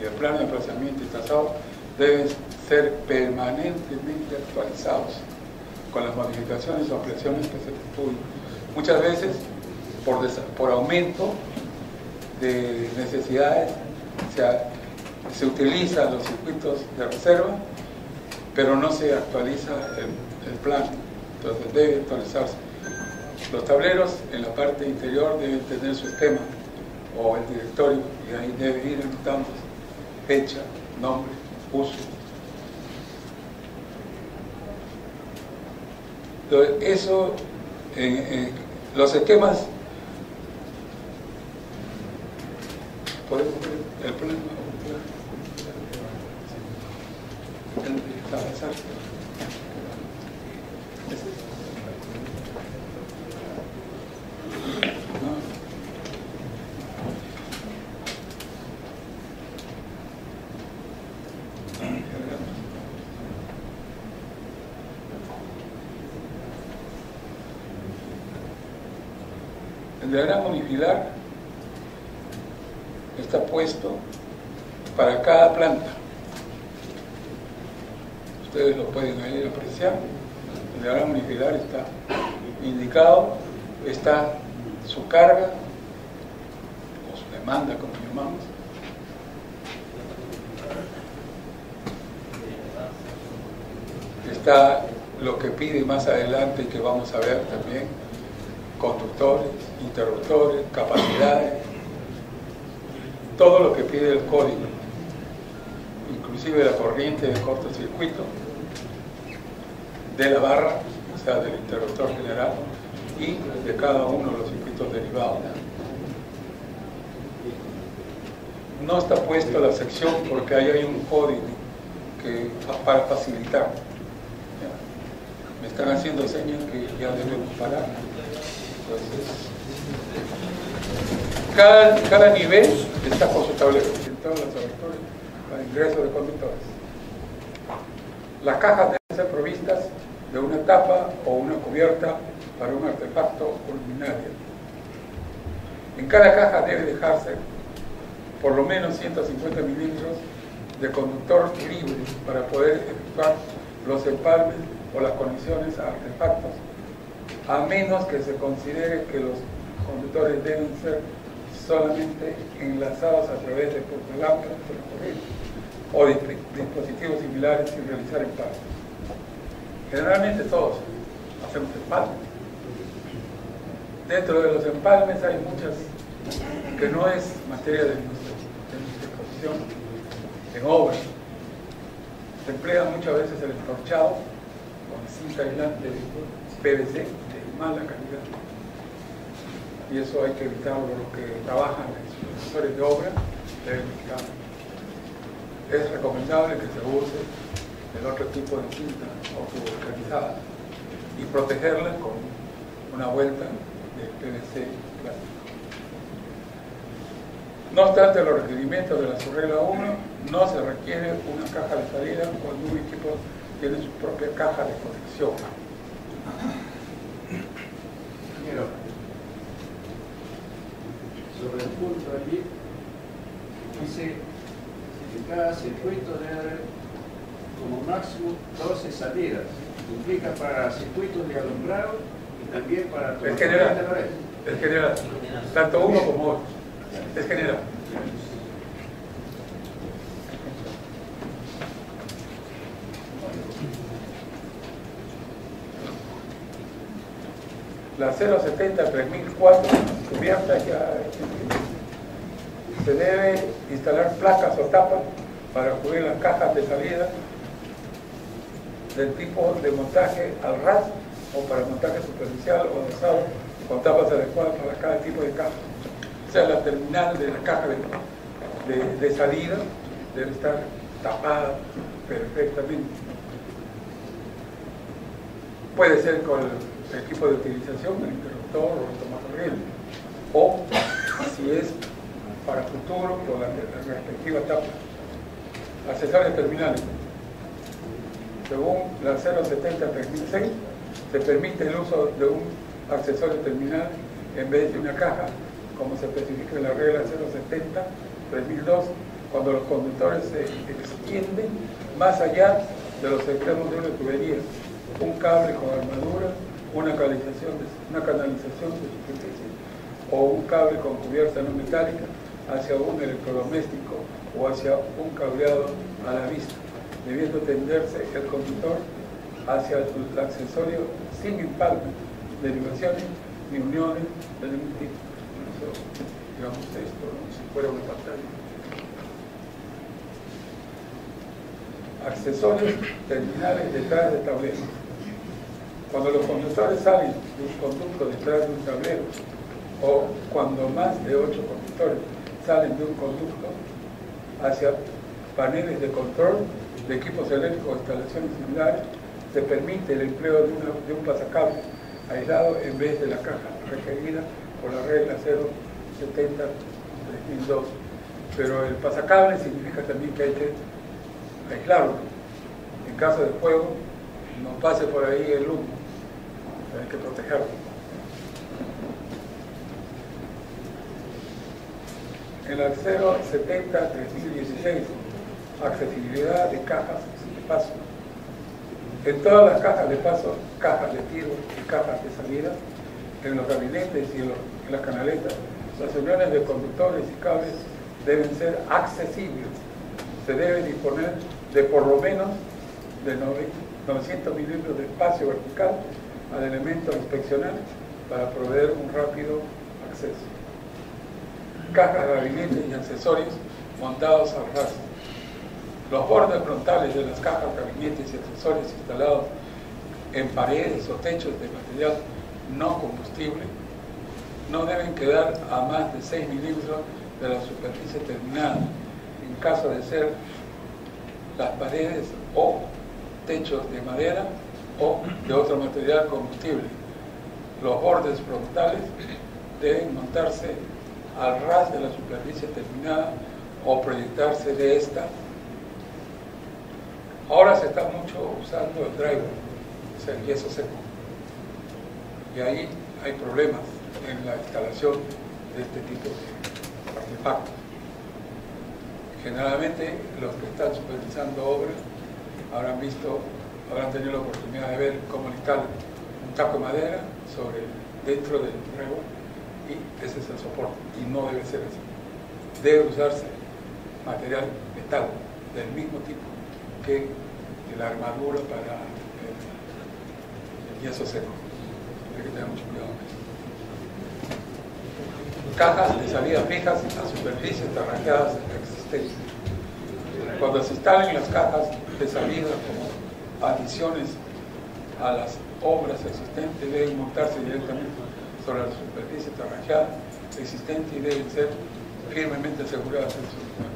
y el plano de emplazamiento y trazado deben ser permanentemente actualizados con las modificaciones o ampliaciones que se efectúen. Muchas veces, por aumento de necesidades, se utilizan los circuitos de reserva, pero no se actualiza el plano. Entonces debe actualizarse. Los tableros en la parte interior deben tener su esquema o el directorio, y ahí debe ir anotando fecha, nombre, uso. Eso, los esquemas, podemos ver el plano, avanzar. El diagrama unifilar está puesto para cada planta. Ustedes lo pueden ahí apreciar. El diagrama unifilar está indicado, está su carga o su demanda, como llamamos. Está lo que pide más adelante y que vamos a ver también: conductores, interruptores, capacidades, todo lo que pide el código, inclusive la corriente de cortocircuito de la barra, o sea, del interruptor general, y de cada uno de los circuitos derivados. No está puesta la sección porque ahí hay un código para facilitar. Me están haciendo señas que ya debemos parar. Entonces, cada nivel está con su tablero, en todos los aberturas para ingreso de conductores. Las cajas deben ser provistas de una tapa o una cubierta para un artefacto o luminaria. En cada caja debe dejarse por lo menos 150 milímetros de conductor libre para poder efectuar los empalmes o las conexiones a artefactos, a menos que se considere que los conductores deben ser solamente enlazados a través de portalámparas o dispositivos similares sin realizar empalmes. Generalmente todos hacemos empalmes. Dentro de los empalmes hay muchas que no es materia de nuestra exposición en obra. Se emplea muchas veces el entorchado con cinta aislante de PVC de mala calidad, y eso hay que evitarlo. Los que trabajan en supervisores de obra deben evitarlo. Es recomendable que se use el otro tipo de cinta autoorganizada y protegerla con una vuelta de PVC plástico. No obstante los requerimientos de la subregla 1, no se requiere una caja de salida cuando un equipo tiene su propia caja de conexión.
Primero, sobre el punto allí, dice que cada circuito debe haber como máximo 12 salidas. Implica para circuitos de alumbrado y también para
Es general. Es general. Tanto uno como otro. Es general. La 070-3004 cubierta ya se debe instalar placas o tapas para cubrir las cajas de salida del tipo de montaje al ras o para montaje superficial o adosado con tapas adecuadas para cada tipo de caja. O sea, la terminal de la caja de salida debe estar tapada perfectamente. Puede ser con el equipo de utilización, el interruptor o el tomacorriente, o si es para futuro, con la respectiva tapa. Accesorios terminales. Según la 070-3006, se permite el uso de un accesorio terminal en vez de una caja, como se especifica en la regla 070-3002, cuando los conductores se extienden más allá de los extremos de una tubería, un cable con armadura, una canalización de superficie o un cable con cubierta no metálica hacia un electrodoméstico o hacia un cableado a la vista, debiendo tenderse el conductor hacia el accesorio sin empalme, derivaciones ni uniones de ningún tipo. Digamos esto, como si fuera una pantalla. Accesorios terminales detrás del tablero. Cuando los conductores salen de un conducto detrás de un tablero, o cuando más de 8 conductores salen de un conducto hacia paneles de control de equipos eléctricos o instalaciones similares, se permite el empleo de un pasacable aislado en vez de la caja requerida por la regla 070-3002. Pero el pasacable significa también que hay que aislarlo. En caso de fuego, no pase por ahí el humo, hay que protegerlo. En la 070-3016, accesibilidad de cajas de paso. En todas las cajas de paso, cajas de tiro y cajas de salida, en los gabinetes y en las canaletas, las uniones de conductores y cables deben ser accesibles. Se debe disponer de por lo menos de 900 milímetros de espacio vertical al elemento a inspeccionar para proveer un rápido acceso. Cajas, gabinetes y accesorios montados al ras. Los bordes frontales de las cajas, gabinetes y accesorios instalados en paredes o techos de material no combustible no deben quedar a más de 6 milímetros de la superficie terminada. En caso de ser las paredes o techos de madera o de otro material combustible, los bordes frontales deben montarse al ras de la superficie terminada o proyectarse de esta. Ahora se está mucho usando el drywall, o sea, el yeso seco, y ahí hay problemas en la instalación de este tipo de artefactos. Generalmente los que están supervisando obras habrán tenido la oportunidad de ver cómo instalan un taco de madera dentro del drywall, y ese es el soporte, y no debe ser así. Debe usarse material metal del mismo tipo que la armadura para el yeso seco. Hay que tener mucho cuidado con eso. Cajas de salida fijas a superficies tarrajeadas existentes. Cuando se instalen las cajas de salida como adiciones a las obras existentes, deben montarse directamente sobre la superficie tarrajeada existente y deben ser firmemente aseguradas en su lugar.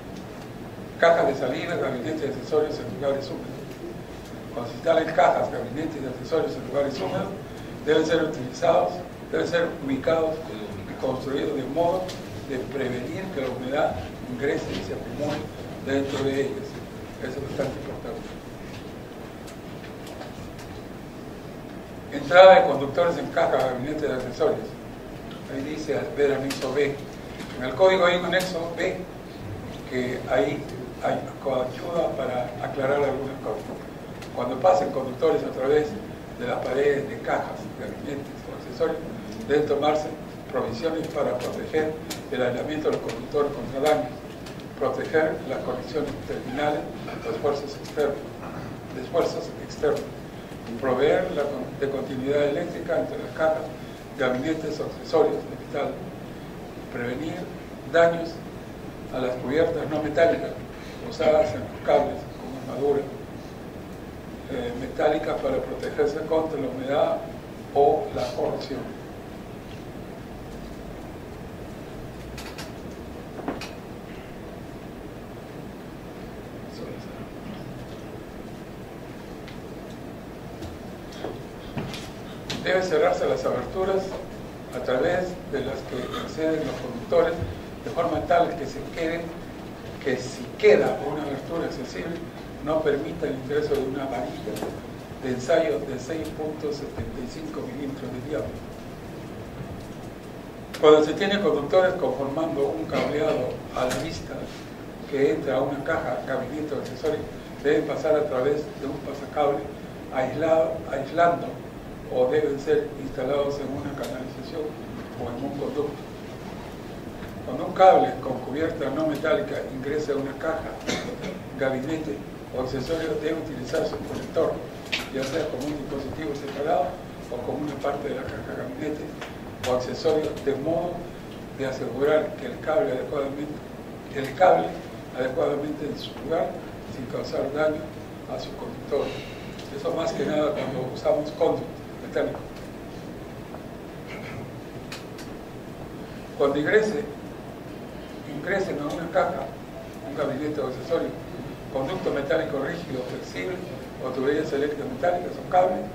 Cajas de salida, gabinetes y accesorios en lugares húmedos. Cuando se instalen cajas, gabinetes y accesorios en lugares húmedos, deben ser utilizados deben ser ubicados y construidos de modo de prevenir que la humedad ingrese y se acumule dentro de ellos. Eso es bastante importante. Entrada de conductores en caja, gabinete de accesorios. Ahí dice ver anexo B. En el código hay un anexo B que ahí ayuda para aclarar algunas cosas. Cuando pasen conductores a través de las paredes de cajas, gabinetes o accesorios, deben tomarse provisiones para proteger el aislamiento de los conductores contra daños, proteger las conexiones terminales de esfuerzos externos, proveer de continuidad eléctrica entre las cajas, gabinetes o accesorios de metal, prevenir daños a las cubiertas no metálicas usadas en los cables con armadura metálica para protegerse contra la humedad o la corrosión. Deben cerrarse las aberturas a través de las que acceden los conductores de forma tal que si queda una abertura accesible no permita el ingreso de una varilla de ensayo de 6.75 milímetros de diámetro. Cuando se tiene conductores conformando un cableado a la vista que entra a una caja, gabinete o accesorio, deben pasar a través de un pasacable aislando o deben ser instalados en una canalización o en un conducto. Cuando un cable con cubierta no metálica ingresa a una caja, gabinete o accesorio, debe utilizarse un conector, ya sea como un dispositivo separado o como una parte de la caja gabinete o accesorio, de modo de asegurar que el cable adecuadamente en su lugar sin causar daño a su conductor. Eso más que nada cuando usamos conducto metálico. Cuando ingresen a una caja, un gabinete o accesorio, conducto metálico rígido, flexible o tuberías eléctricas metálicas o cables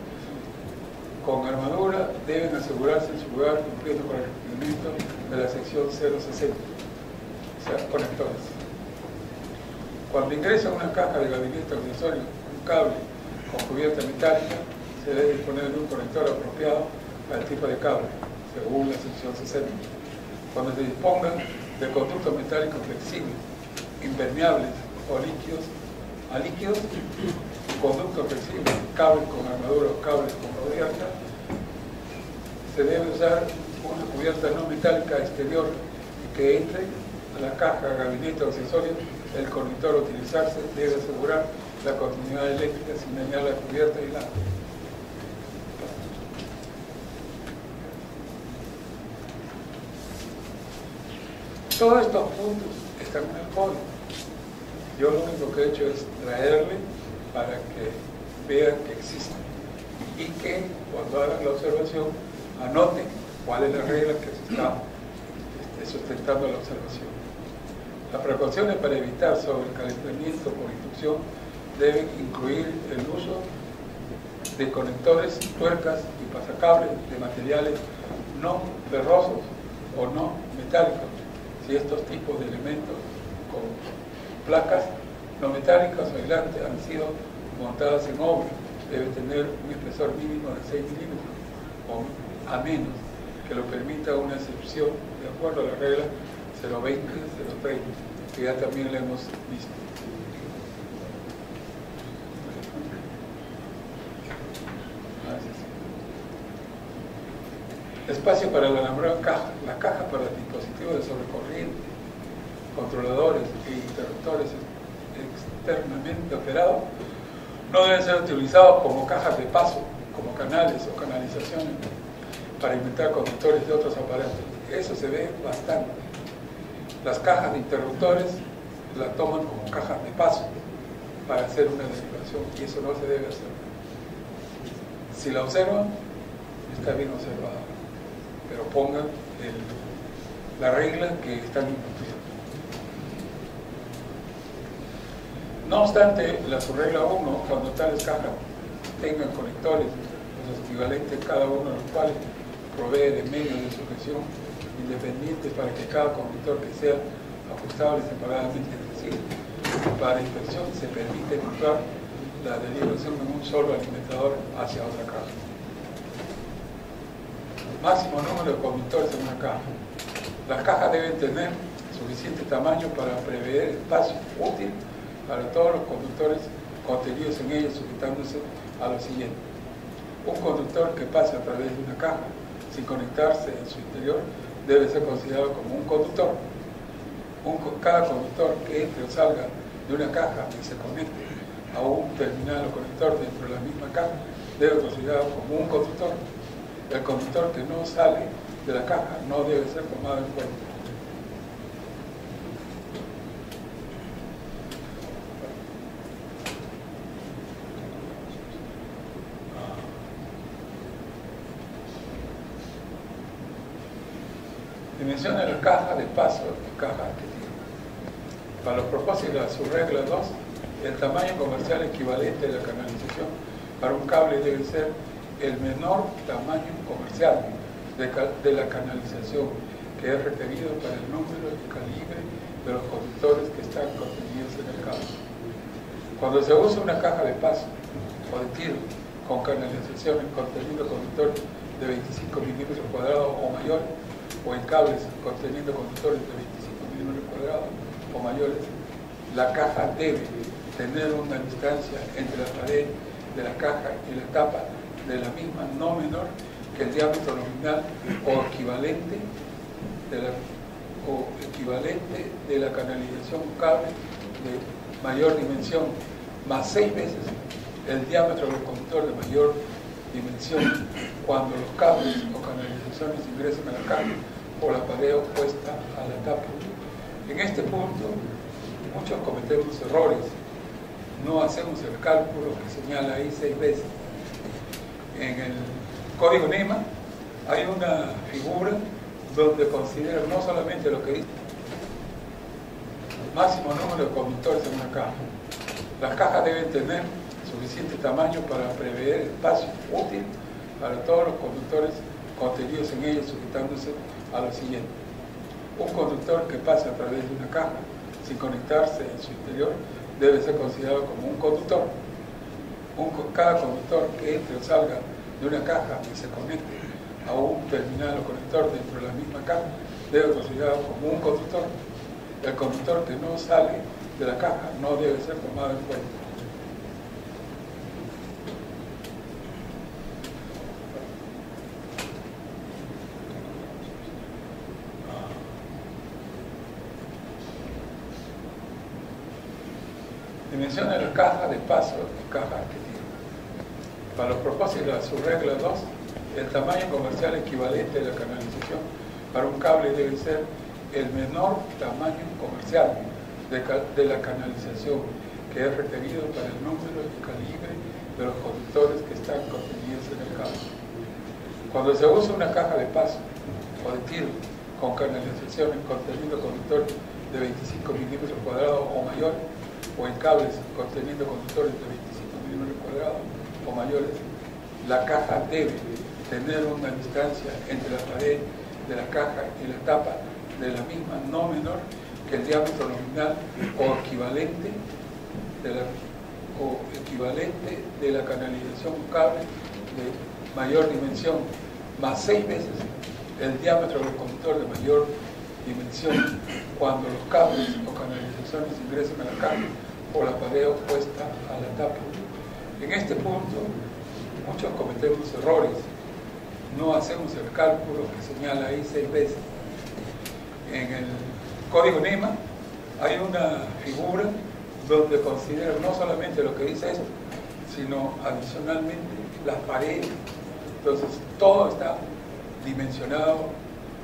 con armadura, deben asegurarse en su lugar cumpliendo con el requerimiento de la sección 060, o sea, conectores. Cuando ingresa a una caja de gabinete o accesorio un cable con cubierta metálica, se debe disponer de un conector apropiado para el tipo de cable, según la sección 60. Cuando se dispongan de conductos metálicos flexibles, impermeables o líquidos, conductos flexibles, cables con armadura o cables con cubierta, se debe usar una cubierta no metálica exterior que entre a la caja, gabinete o accesorio. El conector a utilizarse debe asegurar la continuidad eléctrica sin dañar la cubierta y la. Todos estos puntos están en el código. Yo lo único que he hecho es traerle para que vean que existen y que cuando hagan la observación anoten cuál es la regla que se está sustentando la observación. Las precauciones para evitar sobrecalentamiento por inducción deben incluir el uso de conectores, tuercas y pasacables de materiales no ferrosos o no metálicos. Si estos tipos de elementos con placas no metálicas o aislantes han sido montadas en obra, debe tener un espesor mínimo de 6 milímetros o a menos, que lo permita una excepción de acuerdo a la regla 020-030, que ya también la hemos visto. Espacio para el alambrado en caja. La caja para el dispositivo de sobrecorriente, controladores e interruptores externamente operados no deben ser utilizados como cajas de paso, como canales o canalizaciones para alimentar conductores de otros aparatos. Eso se ve bastante. Las cajas de interruptores las toman como cajas de paso para hacer una derivación y eso no se debe hacer. Si la observan, está bien observada, pero pongan la regla que están incumpliendo. No obstante, la subregla 1, cuando tales cajas tengan conectores, los equivalentes cada uno de los cuales provee de medios de sujeción independientes para que cada conductor que sea ajustable separadamente, es decir, para inspección se permite efectuar la derivación de un solo alimentador hacia otra caja. Máximo número de conductores en una caja. Las cajas deben tener suficiente tamaño para prever espacio útil para todos los conductores contenidos en ellas, sujetándose a lo siguiente. Un conductor que pase a través de una caja sin conectarse en su interior debe ser considerado como un conductor. Cada conductor que entre o salga de una caja y se conecte a un terminal o conector dentro de la misma caja debe ser considerado como un conductor. El conductor que no sale de la caja no debe ser tomado en cuenta. Dimensión de la caja de paso y caja que tiene. Para los propósitos de su regla 2, el tamaño comercial equivalente de la canalización para un cable debe ser el menor tamaño comercial de la canalización que es requerido para el número y calibre de los conductores que están contenidos en el cable. Cuando se usa una caja de paso o de tiro con canalización conteniendo conductores de 25 milímetros cuadrados o mayores, o en cables conteniendo conductores de 25 milímetros cuadrados o mayores, la caja debe tener una distancia entre la pared de la caja y la tapa de la misma no menor que el diámetro nominal o equivalente de la canalización cable de mayor dimensión, más 6 veces el diámetro del conductor de mayor dimensión cuando los cables o canalizaciones ingresan a la caja por la pared opuesta a la tapa. En este punto, muchos cometemos errores. No hacemos el cálculo que señala ahí 6 veces. En el código NEMA hay una figura donde considera no solamente lo que dice máximo número de conductores en una caja. Las cajas deben tener suficiente tamaño para prever espacio útil para todos los conductores contenidos en ellas, sujetándose a lo siguiente. Un conductor que pase a través de una caja sin conectarse en su interior debe ser considerado como un conductor. Cada conductor que entre o salga de una caja y se conecte a un terminal o conector dentro de la misma caja debe ser considerado como un conductor. El conductor que no sale de la caja no debe ser tomado en cuenta. Dimensión de la caja de paso y caja que tiene. Para los propósitos de su regla 2, el tamaño comercial equivalente de la canalización para un cable debe ser el menor tamaño comercial de la canalización que es requerido para el número y calibre de los conductores que están contenidos en el cable. Cuando se usa una caja de paso o de tiro con canalizaciones conteniendo conductores de 25 milímetros cuadrados o mayores, o en cables conteniendo conductores de 25 milímetros cuadrados o mayores, la caja debe tener una distancia entre la pared de la caja y la tapa de la misma no menor que el diámetro nominal o equivalente de la canalización cable de mayor dimensión, más 6 veces el diámetro del conductor de mayor dimensión cuando los cables o canalizaciones ingresan a la caja por la pared opuesta a la tapa. En este punto, muchos cometemos errores. No hacemos el cálculo que señala ahí 6 veces. En el código NEMA hay una figura donde considera no solamente lo que dice esto, sino adicionalmente las paredes. Entonces, todo está dimensionado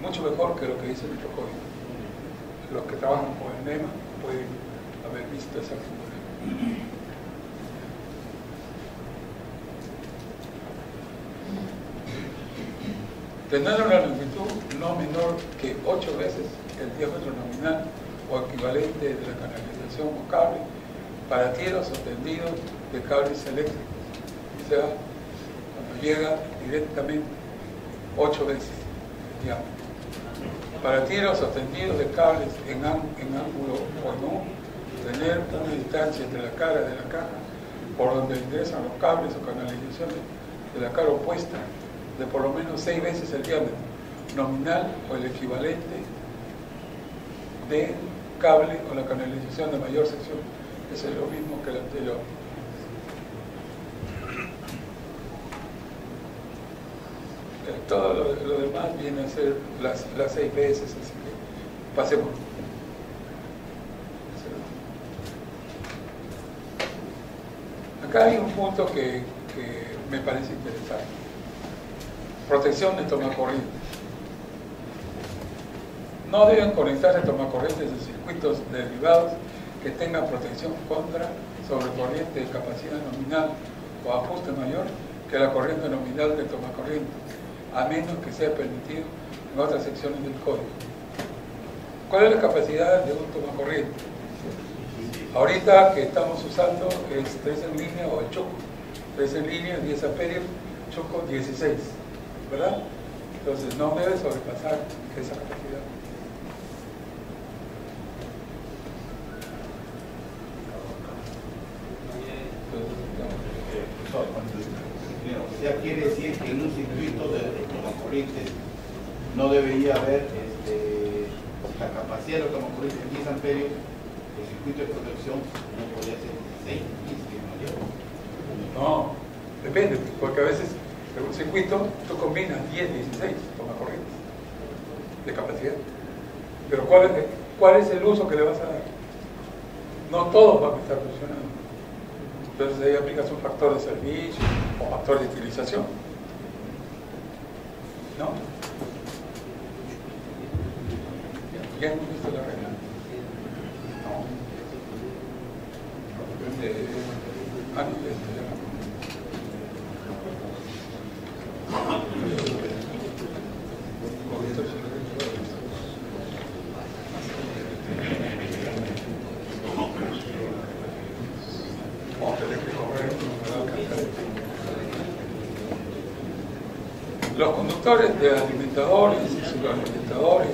mucho mejor que lo que dice nuestro código. Los que trabajan con el NEMA pueden haber visto esa figura. Tener una longitud no menor que 8 veces el diámetro nominal o equivalente de la canalización o cable para tiros o tendidos de cables eléctricos. O sea, cuando llega directamente 8 veces el diámetro. Para tiros sostenidos de cables en ángulo o no, tener una distancia entre la cara de la caja por donde ingresan los cables o canalizaciones de la cara opuesta de por lo menos 6 veces el diámetro nominal o el equivalente de cable o la canalización de mayor sección. Eso es lo mismo que el anterior. Todo lo demás viene a ser las 6 veces, así que pasemos. Acá hay un punto que me parece interesante. Protección de tomacorriente. No deben conectarse tomacorrientes de circuitos derivados que tengan protección contra sobrecorriente de capacidad nominal o ajuste mayor que la corriente nominal del tomacorriente, a menos que sea permitido en otras secciones del código. ¿Cuál es la capacidad de un tomacorriente? Ahorita que estamos usando es 3 en línea o el choco. 3 en línea, 10 amperios, choco 16, ¿verdad? Entonces no debe sobrepasar esa capacidad.
O sea, quiere decir que en un circuito de tomacorrientes no debería haber la capacidad de los tomacorrientes 10 amperios, el circuito de protección no podría ser 6, 15 mayor.
No, depende, porque a veces en un circuito tú combinas 10, 16 tomacorrientes de capacidad. Pero ¿cuál es el uso que le vas a dar? No todos van a estar funcionando. Entonces ahí aplicas un factor de servicio o factor de utilización. ¿No? ¿Ya hemos visto la regla? No. Los conductores de alimentadores y subalimentadores,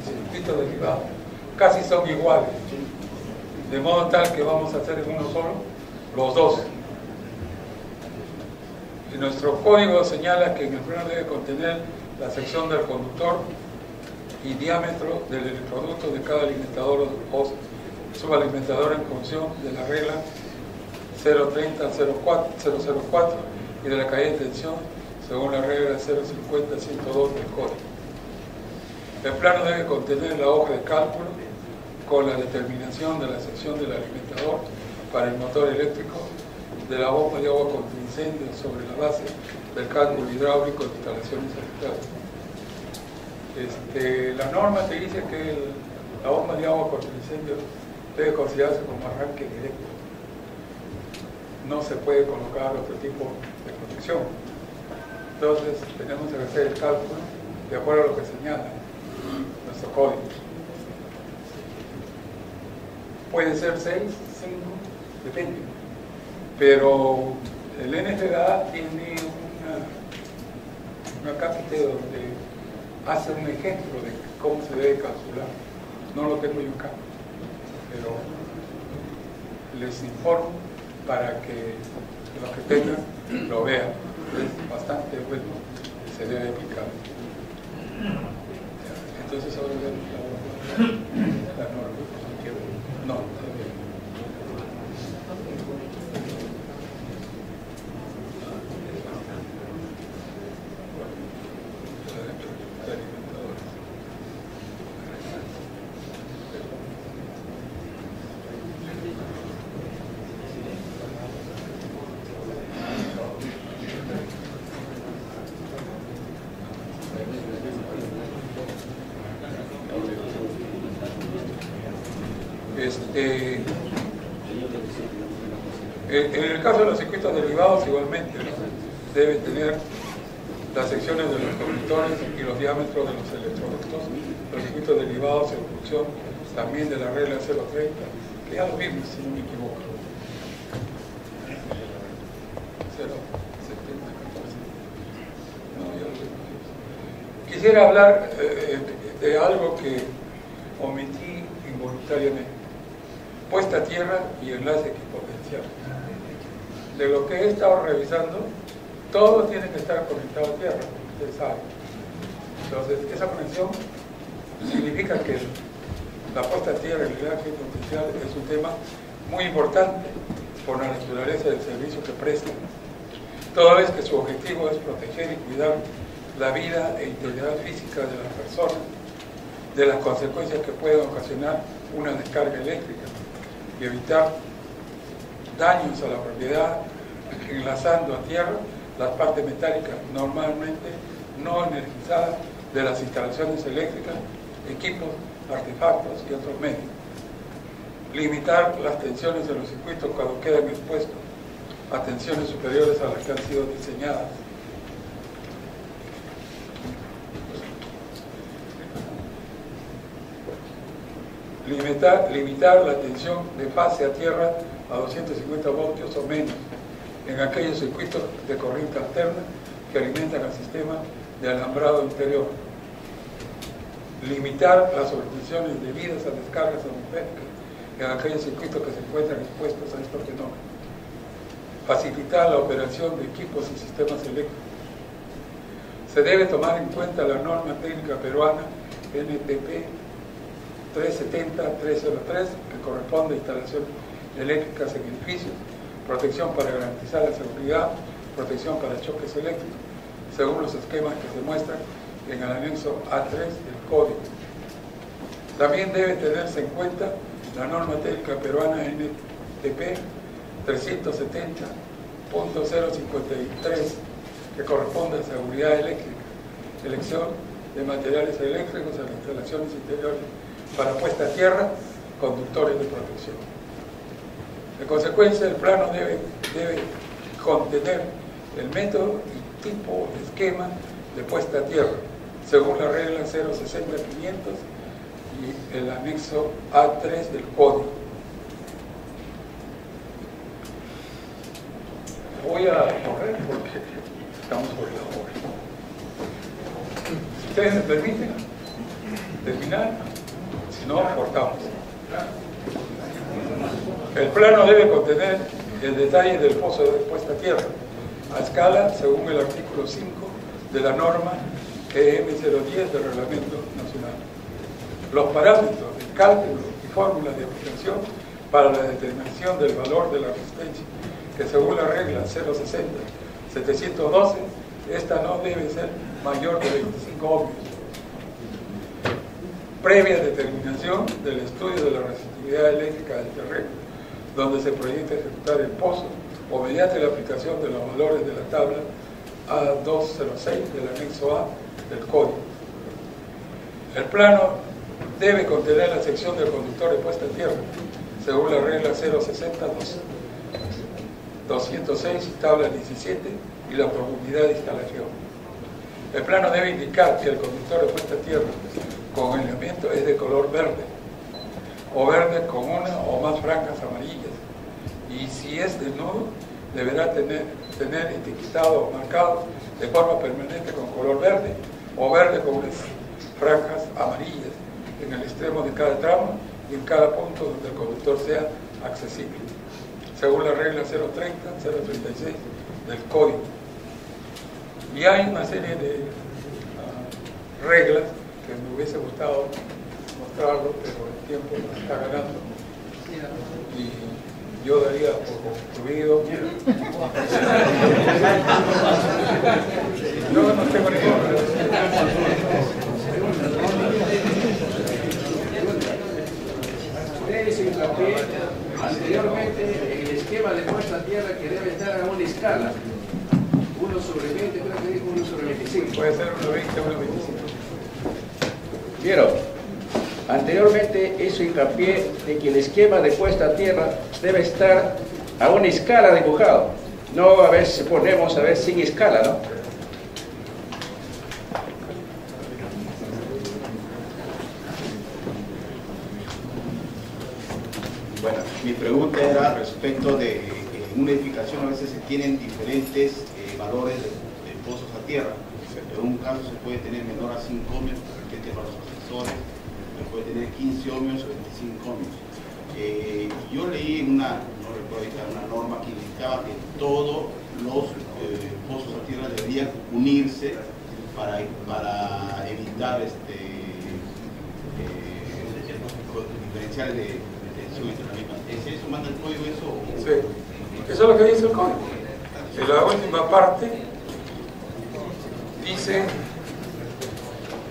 circuitos derivados, casi son iguales, de modo tal que vamos a hacer en uno solo los dos. Y nuestro código señala que en el plano debe contener la sección del conductor y diámetro del electroducto de cada alimentador o subalimentador en función de la regla 030 al 004 y de la caída de tensión según la regla 050-102 del código. El plano debe contener la hoja de cálculo con la determinación de la sección del alimentador para el motor eléctrico, de la bomba de agua contra incendios sobre la base del cálculo hidráulico de instalaciones sanitarias. La norma te dice que la bomba de agua contra incendios debe considerarse como arranque directo. No se puede colocar otro tipo de protección. Entonces tenemos que hacer el cálculo de acuerdo a lo que señala nuestro código. Puede ser 6, 5, depende. Pero el NFPA tiene una cápita donde hace un ejemplo de cómo se debe calcular. No lo tengo yo acá, pero les informo para que los que tengan lo vean. Es bastante bueno, se debe aplicar. Entonces ahora vemos la norma. No, todavía. En el caso de los circuitos derivados igualmente, ¿no? Deben tener las secciones de los conductores y los diámetros de los electroductos, los circuitos derivados en función también de la regla 030, que ya lo vimos si no me equivoco. 070, 14. No, ya lo vimos. Quisiera hablar de algo que omití involuntariamente. Puesta a tierra y enlace equipotencial. De lo que he estado revisando, todo tiene que estar conectado a tierra, ustedes saben. Entonces, esa conexión significa que la puesta a tierra y el enlace equipotencial es un tema muy importante por la naturaleza del servicio que prestan, toda vez que su objetivo es proteger y cuidar la vida e integridad física de las personas de las consecuencias que puede ocasionar una descarga eléctrica y evitar daños a la propiedad, enlazando a tierra las partes metálicas normalmente no energizadas de las instalaciones eléctricas, equipos, artefactos y otros medios. Limitar las tensiones de los circuitos cuando quedan expuestos a tensiones superiores a las que han sido diseñadas. Limitar la tensión de fase a tierra a 250 voltios o menos en aquellos circuitos de corriente alterna que alimentan al sistema de alambrado interior. Limitar las sobretensiones debidas a descargas atmosféricas en aquellos circuitos que se encuentran expuestos a estos fenómenos. Facilitar la operación de equipos y sistemas eléctricos. Se debe tomar en cuenta la norma técnica peruana NTP 370-303, que corresponde a instalaciones eléctricas en edificios, protección para garantizar la seguridad, protección para choques eléctricos, según los esquemas que se muestran en el anexo A3 del código. También debe tenerse en cuenta la norma técnica peruana NTP 370.053, que corresponde a seguridad eléctrica, elección de materiales eléctricos en las instalaciones interiores para puesta a tierra, conductores de protección. En consecuencia, el plano debe contener el método y tipo de esquema de puesta a tierra, según la regla 060-500 y el anexo A3 del código. Voy a correr porque estamos por la hora. Si ustedes me permiten terminar, si no, cortamos. El plano debe contener el detalle del pozo de puesta a tierra, a escala según el artículo 5 de la norma EM010 del Reglamento Nacional. Los parámetros de cálculo y fórmulas de aplicación para la determinación del valor de la resistencia, que según la regla 060-712, esta no debe ser mayor de 25 ohmios. Previa determinación del estudio de la resistividad eléctrica del terreno, donde se proyecta ejecutar el pozo, o mediante la aplicación de los valores de la tabla A206 del anexo A del código. El plano debe contener la sección del conductor de puesta a tierra, según la regla 060-206 y tabla 17 y la profundidad de instalación. El plano debe indicar que el conductor de puesta a tierra con elemento es de color verde o verde con una o más franjas amarillas, y si es desnudo deberá tener etiquetado o marcado de forma permanente con color verde o verde con unas franjas amarillas en el extremo de cada tramo y en cada punto donde el conductor sea accesible, según la regla 030-036 del código. Y hay una serie de reglas que me hubiese gustado mostrarlo, pero el tiempo nos está ganando y yo daría por concluido. No tengo ningún
Ustedes hincapié anteriormente en el esquema de puesta a tierra que debe estar a una escala 1/20, creo que dijo 1/25.
Puede ser 1/20, 1/25.
Vieron, anteriormente hizo hincapié de que el esquema de puesta a tierra debe estar a una escala dibujado, no a ver si ponemos sin escala, ¿no?
Bueno, mi pregunta era respecto de en una edificación a veces se tienen diferentes valores de pozos a tierra, ¿cierto? En un caso se puede tener menor a 5 ohmios, de repente para los asesores, se puede tener 15 ohmios o 25 ohmios. Yo leí en una, no recuerdo ahorita, una norma que indicaba que todos los pozos a tierra deberían unirse para evitar diferenciales de tensión entre la misma. ¿Es eso? ¿Manda el código eso?
Sí, eso es lo que dice el código. En la última parte dice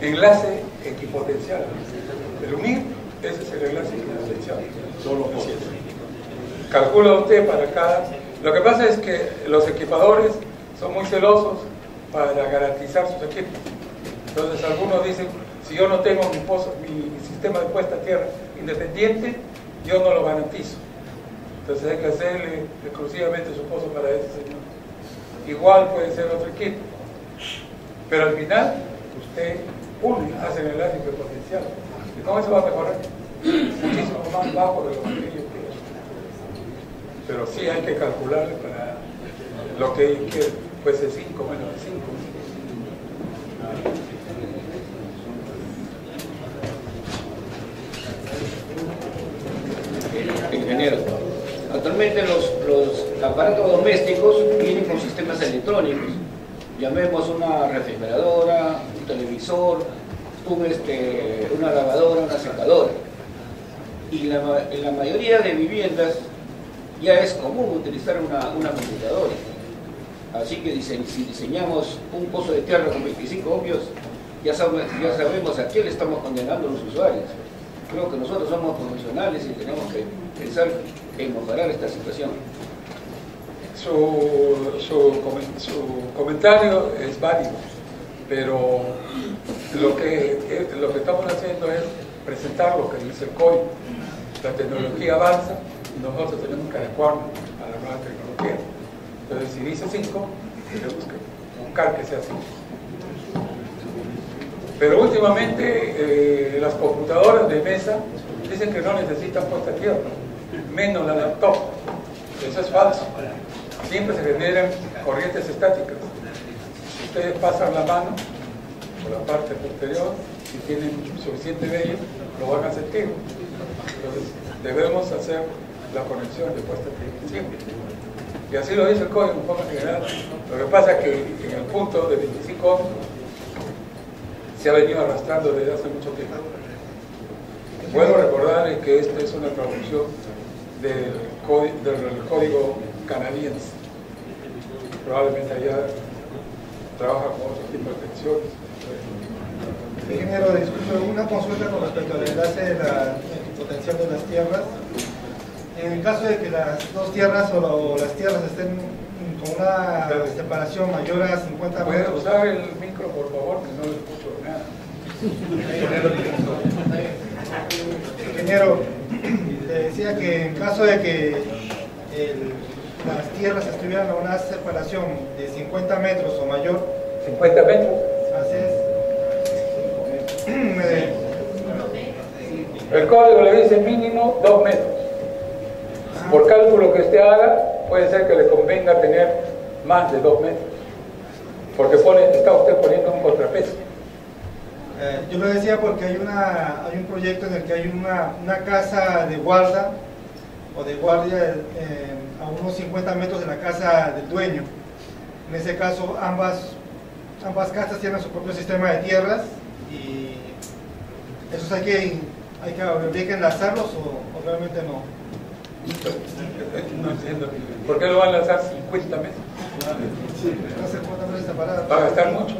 enlace equipotencial. El unir, ese es el enlace equipotencial. Solo así es. Calcula usted para cada. Lo que pasa es que los equipadores son muy celosos para garantizar sus equipos. Entonces algunos dicen, si yo no tengo mi sistema de puesta a tierra independiente, yo no lo garantizo. Entonces hay que hacerle exclusivamente su pozo para ese señor. Igual puede ser otro equipo. Pero al final, usted hace el enlace equipotencial. ¿Y cómo eso va a mejorar? Muchísimo más bajo de lo que yo quiero. Pero sí hay que calcularle para lo que ellos quieren. Puede ser 5, menos de 5.
Ingeniero, actualmente los aparatos domésticos vienen con sistemas electrónicos. Llamemos una refrigeradora, un televisor, una lavadora, una secadora. Y en la mayoría de viviendas ya es común utilizar una computadora. Así que si diseñamos un pozo de tierra con 25 ohmios, ya sabemos a qué le estamos condenando a los usuarios. Creo que nosotros somos profesionales y tenemos que pensar en mejorar esta situación.
Su comentario es válido, pero lo que estamos haciendo es presentar lo que dice el código. La tecnología avanza y nosotros tenemos que adecuarnos a la nueva tecnología. Entonces, si dice 5, tenemos que buscar que sea 5. Pero últimamente las computadoras de mesa dicen que no necesitan puesta a tierra, menos la laptop. Eso es falso. Siempre se generan corrientes estáticas. Si ustedes pasan la mano por la parte posterior, si tienen suficiente vello, lo van a sentir. Entonces, debemos hacer la conexión de puesta a tierra siempre. Y así lo dice el código en forma general. Lo que pasa es que en el punto de 25 ohmios se ha venido arrastrando desde hace mucho tiempo. Puedo recordarles que esta es una traducción del código canadiense. Probablemente allá trabaja con otro tipo de tensiones.
Ingeniero, disculpe, una consulta con respecto al enlace de la equipotencial de las tierras. En el caso de que las dos tierras o las tierras estén con una separación mayor a 50
¿Puede
metros.
usar el micro, por favor, que no le escucho nada?
Ingeniero, te decía que en caso de que las tierras estuvieran a una separación de 50 metros o mayor.
¿50 metros?
Así es.
El código le dice mínimo 2 metros. Por cálculo que usted haga, puede ser que le convenga tener más de 2 metros. Porque está usted poniendo un contrapeso.
Yo lo decía porque hay un proyecto en el que hay una casa de guarda o de guardia a unos 50 metros de la casa del dueño. En ese caso, ambas casas tienen su propio sistema de tierras y esos habría que enlazarlos o realmente no.
No entiendo. ¿Por qué lo van a lanzar 50 metros? Va a gastar mucho.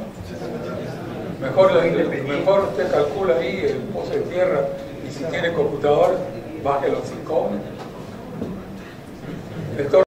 Mejor usted calcula ahí el pozo de tierra y si tiene computador, baje los 5 ohmios.